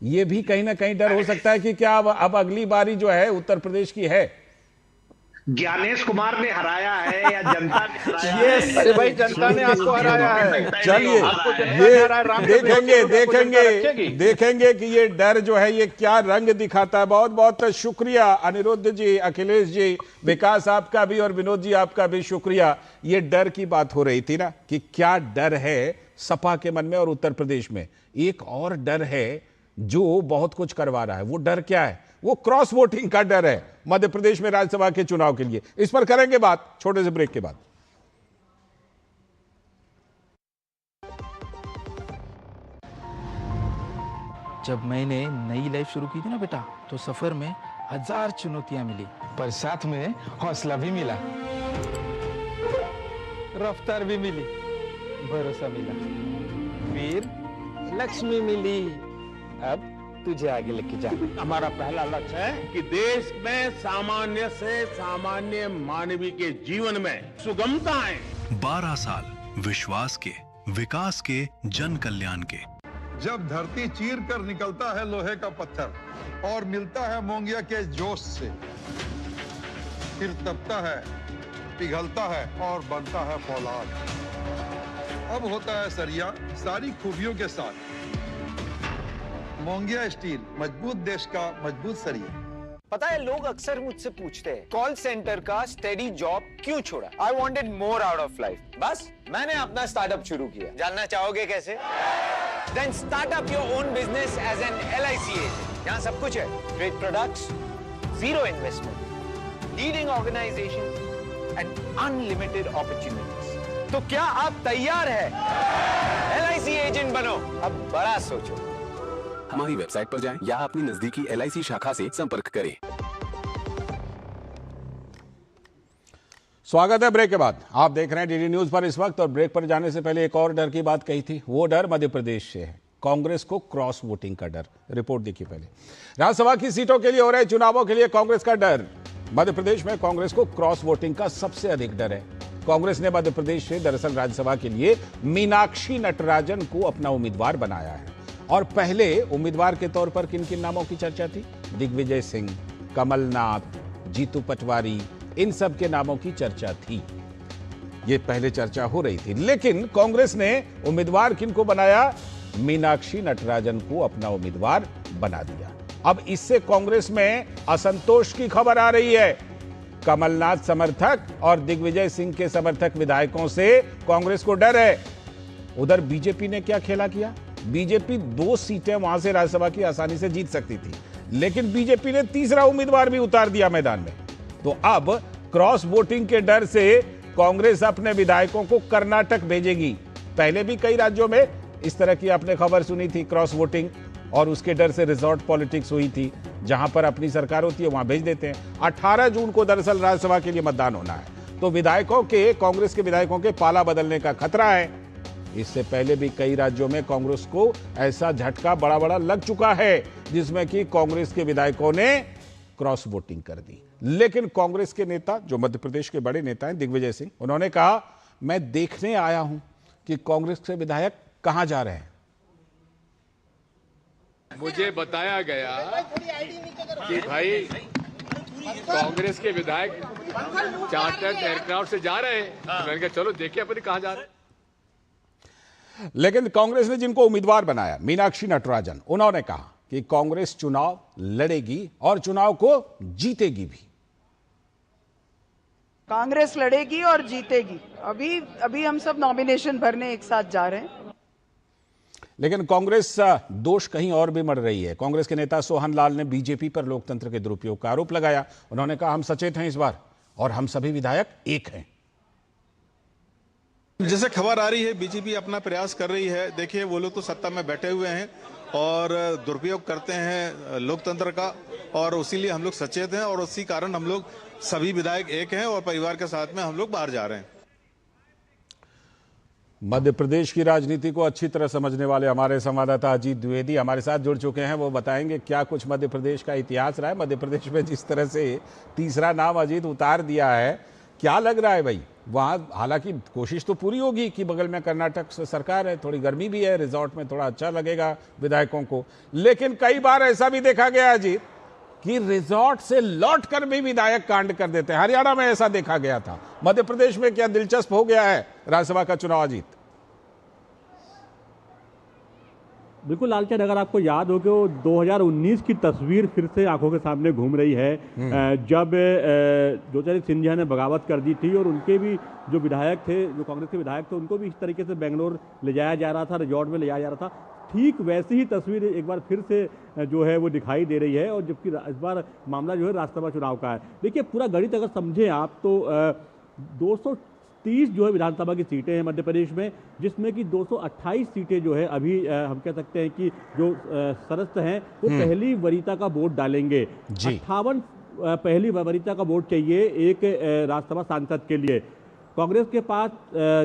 ये भी कहीं ना कहीं डर हो सकता है कि क्या अब अगली बारी जो है उत्तर प्रदेश की है,
ज्ञानेश कुमार ने हराया है या जनता ने हराया है?
अरे भाई, जनता ने आपको हराया है।
चलिए देखेंगे कि ये डर जो है ये क्या रंग दिखाता है। बहुत बहुत शुक्रिया अनिरुद्ध जी, अखिलेश जी, विकास आपका भी और विनोद जी आपका भी शुक्रिया। ये डर की बात हो रही थी ना कि क्या डर है सपा के मन में, और उत्तर प्रदेश में एक और डर है जो बहुत कुछ करवा रहा है। वो डर क्या है? वो क्रॉस वोटिंग का डर है मध्य प्रदेश में राज्यसभा के चुनाव के लिए। इस पर करेंगे बात छोटे से ब्रेक के बाद।
जब मैंने नई लाइफ शुरू की थी ना बेटा, तो सफर में 1000 चुनौतियां मिली, पर साथ में हौसला भी मिला, रफ्तार भी मिली, भरोसा मिला, फिर लक्ष्मी मिली। अब तुझे आगे लेके जाना।
हमारा पहला लक्ष्य है कि देश में सामान्य से सामान्य मानवीय के जीवन में सुगमता आए।
12 साल विश्वास के, विकास के, जन कल्याण के।
जब धरती चीर कर निकलता है लोहे का पत्थर और मिलता है मोंगिया के जोश से, फिर तपता है, पिघलता है और बनता है फौलाद। अब होता है सरिया सारी खूबियों के साथ। मोंगिया स्टील, मजबूत देश का मजबूत सरिया।
पता है, लोग अक्सर मुझसे पूछते हैं कॉल सेंटर का स्टेडी जॉब क्यों छोड़ा। I wanted more out of life. बस मैंने अपना स्टार्टअप शुरू किया। जानना चाहोगे कैसे? Then start up your own business as an LIC agent. यहाँ सब कुछ है, great products, zero investment, leading organization and unlimited opportunities. तो क्या आप तैयार हैं? LIC एजेंट बनो, अब बड़ा सोचो।
हमारी वेबसाइट पर जाएं या अपनी नजदीकी LIC शाखा से संपर्क करें।
स्वागत है ब्रेक के बाद। आप देख रहे हैं डीडी न्यूज पर इस वक्त, और ब्रेक पर जाने से पहले एक और डर की बात कही थी। वो डर मध्य प्रदेश से है, कांग्रेस को क्रॉस वोटिंग का डर। रिपोर्ट देखिए पहले। राज्यसभा की सीटों के लिए हो रहे चुनावों के लिए कांग्रेस का डर। मध्य प्रदेश में कांग्रेस को क्रॉस वोटिंग का सबसे अधिक डर है। कांग्रेस ने मध्य प्रदेश से दरअसल राज्यसभा के लिए मीनाक्षी नटराजन को अपना उम्मीदवार बनाया है। और पहले उम्मीदवार के तौर पर किन किन नामों की चर्चा थी? दिग्विजय सिंह, कमलनाथ, जीतू पटवारी, इन सब के नामों की चर्चा थी। ये पहले चर्चा हो रही थी, लेकिन कांग्रेस ने उम्मीदवार किन को बनाया? मीनाक्षी नटराजन को अपना उम्मीदवार बना दिया। अब इससे कांग्रेस में असंतोष की खबर आ रही है। कमलनाथ समर्थक और दिग्विजय सिंह के समर्थक विधायकों से कांग्रेस को डर है। उधर बीजेपी ने क्या खेला किया? बीजेपी 2 सीटें वहां से राज्यसभा की आसानी से जीत सकती थी, लेकिन बीजेपी ने तीसरा उम्मीदवार भी उतार दिया मैदान में। तो अब क्रॉस वोटिंग के डर से कांग्रेस अपने विधायकों को कर्नाटक भेजेगी। पहले भी कई राज्यों में इस तरह की आपने खबर सुनी थी, क्रॉस वोटिंग, और उसके डर से रिजॉर्ट पॉलिटिक्स हुई थी। जहां पर अपनी सरकार होती है वहां भेज देते हैं। 18 जून को दरअसल राज्यसभा के लिए मतदान होना है, तो विधायकों के, कांग्रेस के विधायकों के पाला बदलने का खतरा है। इससे पहले भी कई राज्यों में कांग्रेस को ऐसा झटका बड़ा बड़ा लग चुका है, जिसमें कि कांग्रेस के विधायकों ने क्रॉस वोटिंग कर दी। लेकिन कांग्रेस के नेता, जो मध्य प्रदेश के बड़े नेता हैं, दिग्विजय सिंह, उन्होंने कहा, मैं देखने आया हूं कि कांग्रेस के विधायक कहां जा रहे हैं।
मुझे बताया गया कि भाई कांग्रेस के विधायक चार्टर्ड एयरक्राफ्ट से जा रहे हैं। मैंने कहा चलो देखिए अपने कहां जा रहे हैं।
लेकिन कांग्रेस ने जिनको उम्मीदवार बनाया, मीनाक्षी नटराजन, उन्होंने कहा कि कांग्रेस चुनाव लड़ेगी और चुनाव को जीतेगी भी।
कांग्रेस लड़ेगी और जीतेगी। अभी हम सब नॉमिनेशन भरने एक साथ जा रहे हैं।
लेकिन कांग्रेस दोष कहीं और भी मर रही है। कांग्रेस के नेता सोहन लाल ने बीजेपी पर लोकतंत्र के दुरुपयोग का आरोप लगाया। उन्होंने कहा, हम सचेत हैं इस बार और हम सभी विधायक एक हैं।
जैसे खबर आ रही है, बीजेपी अपना प्रयास कर रही है। देखिए, वो लोग तो सत्ता में बैठे हुए हैं और दुरुपयोग करते हैं लोकतंत्र का, और इसीलिए हम लोग सचेत हैं और उसी कारण हम लोग सभी विधायक एक हैं और परिवार के साथ में हम लोग बाहर जा रहे हैं।
मध्य प्रदेश की राजनीति को अच्छी तरह समझने वाले हमारे संवाददाता अजीत द्विवेदी हमारे साथ जुड़ चुके हैं। वो बताएंगे क्या कुछ मध्य प्रदेश का इतिहास रहा है। मध्य प्रदेश में जिस तरह से तीसरा नाम अजीत उतार दिया है, क्या लग रहा है भाई? वहां हालांकि कोशिश तो पूरी होगी कि बगल में कर्नाटक सरकार है, थोड़ी गर्मी भी है, रिजॉर्ट में थोड़ा अच्छा लगेगा विधायकों को, लेकिन कई बार ऐसा भी देखा गया अजीत कि रिजॉर्ट से लौट कर भी विधायक कांड कर देते हैं। हरियाणा में ऐसा देखा गया था। मध्य प्रदेश में क्या दिलचस्प हो गया है राज्यसभा का चुनाव अजीत?
बिल्कुल लालचंद, अगर आपको याद हो कि 2019 की तस्वीर फिर से आंखों के सामने घूम रही है, जब ज्योतिरादित्य सिंधिया ने बगावत कर दी थी और उनके भी जो विधायक थे, जो कांग्रेस के विधायक थे, उनको भी इस तरीके से बेंगलोर ले जाया जा रहा था, रिजॉर्ट में ले जाया जा रहा था। ठीक वैसी ही तस्वीर एक बार फिर से जो है वो दिखाई दे रही है, और जबकि इस बार मामला जो है राज्यसभा चुनाव का है। देखिए, पूरा गणित अगर समझें आप तो 30 जो है विधानसभा की सीटें हैं मध्य प्रदेश में, जिसमें कि 228 सीटें जो है अभी हम कह सकते हैं कि जो सदस्य हैं वो पहली वरीयता का वोट डालेंगे। 58 पहली वरीयता का वोट चाहिए एक राज्यसभा सांसद के लिए। कांग्रेस के पास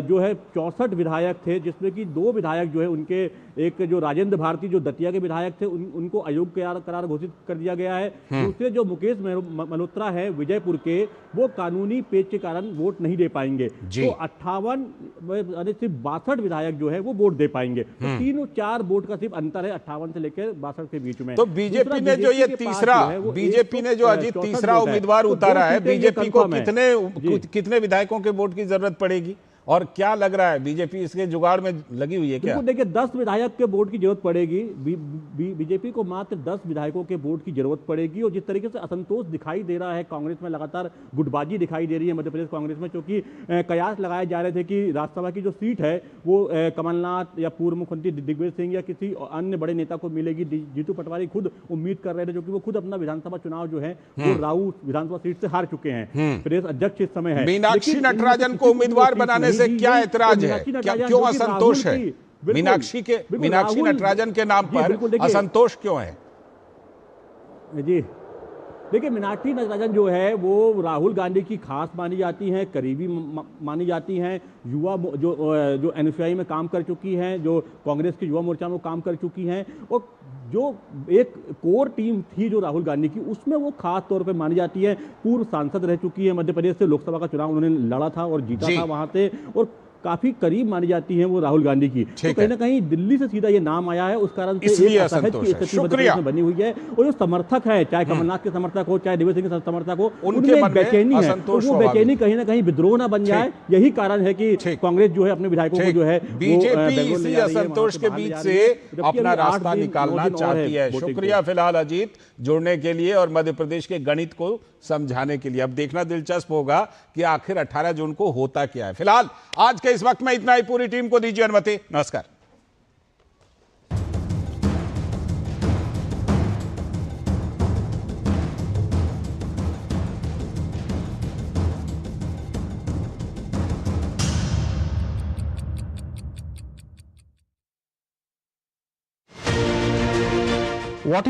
जो है 64 विधायक थे, जिसमें कि 2 विधायक जो है उनके, एक जो राजेंद्र भारती जो दतिया के विधायक थे उनको अयोग्य करार घोषित कर दिया गया है। दूसरे जो मुकेश मल्होत्रा है विजयपुर के, वो कानूनी पेच के कारण वोट नहीं दे पाएंगे। तो 58 सिर्फ 62 विधायक जो है वो वोट दे पाएंगे। तो 3-4 वोट का सिर्फ अंतर है 58 से लेकर 62 के बीच में।
तो बीजेपी ने जो ये बीजेपी ने जो अजीत तीसरा उम्मीदवार उतारा है, बीजेपी को कितने विधायकों के वोट की जरूरत पड़ेगी और क्या लग रहा है बीजेपी इसके जुगाड़ में लगी हुई है क्या?
देखिए 10 विधायक के वोट की जरूरत पड़ेगी, बीजेपी को मात्र 10 विधायकों के वोट की जरूरत पड़ेगी। और जिस तरीके से असंतोष दिखाई दे रहा है कांग्रेस में, लगातार गुटबाजी दिखाई दे रही है मध्य प्रदेश कांग्रेस में, क्योंकि कयास लगाए जा रहे थे कि राज्यसभा की जो सीट है वो कमलनाथ या पूर्व मुख्यमंत्री दिग्विजय सिंह या किसी अन्य बड़े नेता को मिलेगी। जीतू पटवारी खुद उम्मीद कर रहे थे, जो कि वो खुद अपना विधानसभा चुनाव जो है वो राऊ विधानसभा सीट से हार चुके हैं। प्रदेश अध्यक्ष इस समय है।
मीनाक्षी नटराजन को उम्मीदवार बनाने से क्या एतराज है, क्यों असंतोष है? मीनाक्षी नटराजन के नाम पर असंतोष क्यों है?
जी देखिए, मीनाक्षी नटराजन जो है वो राहुल गांधी की खास मानी जाती हैं, करीबी मानी जाती हैं। युवा जो एनएसयूआई में काम कर चुकी हैं, जो कांग्रेस के युवा मोर्चा में काम कर चुकी हैं, और जो एक कोर टीम थी जो राहुल गांधी की, उसमें वो खास तौर पे मानी जाती है। पूर्व सांसद रह चुकी है मध्य प्रदेश से, लोकसभा का चुनाव उन्होंने लड़ा था और जीता था वहां से, और काफी करीब मानी जाती है वो राहुल गांधी की। तो कहीं ना कहीं दिल्ली से सीधा ये नाम आया है, उस कारण से एक असहज की स्थिति में बनी हुई है। और जो समर्थक है, चाहे कमलनाथ के समर्थक हो चाहे दिग्विजय सिंह के समर्थक हो, उनमें बेचैनी है। तो वो बेचैनी कहीं ना कहीं विद्रोह ना बन जाए, यही कारण है कि कांग्रेस जो है अपने विधायकों को जो है
बीजेपी इसी असंतोष के बीच से अपना रास्ता निकालना चाहती है। शुक्रिया फिलहाल अजीत जुड़ने के लिए और मध्य प्रदेश के गणित को समझाने के लिए। अब देखना दिलचस्प होगा कि आखिर 18 जून को होता क्या है। फिलहाल आज के इस वक्त में इतना ही। पूरी टीम को दीजिए अनुमति। नमस्कार।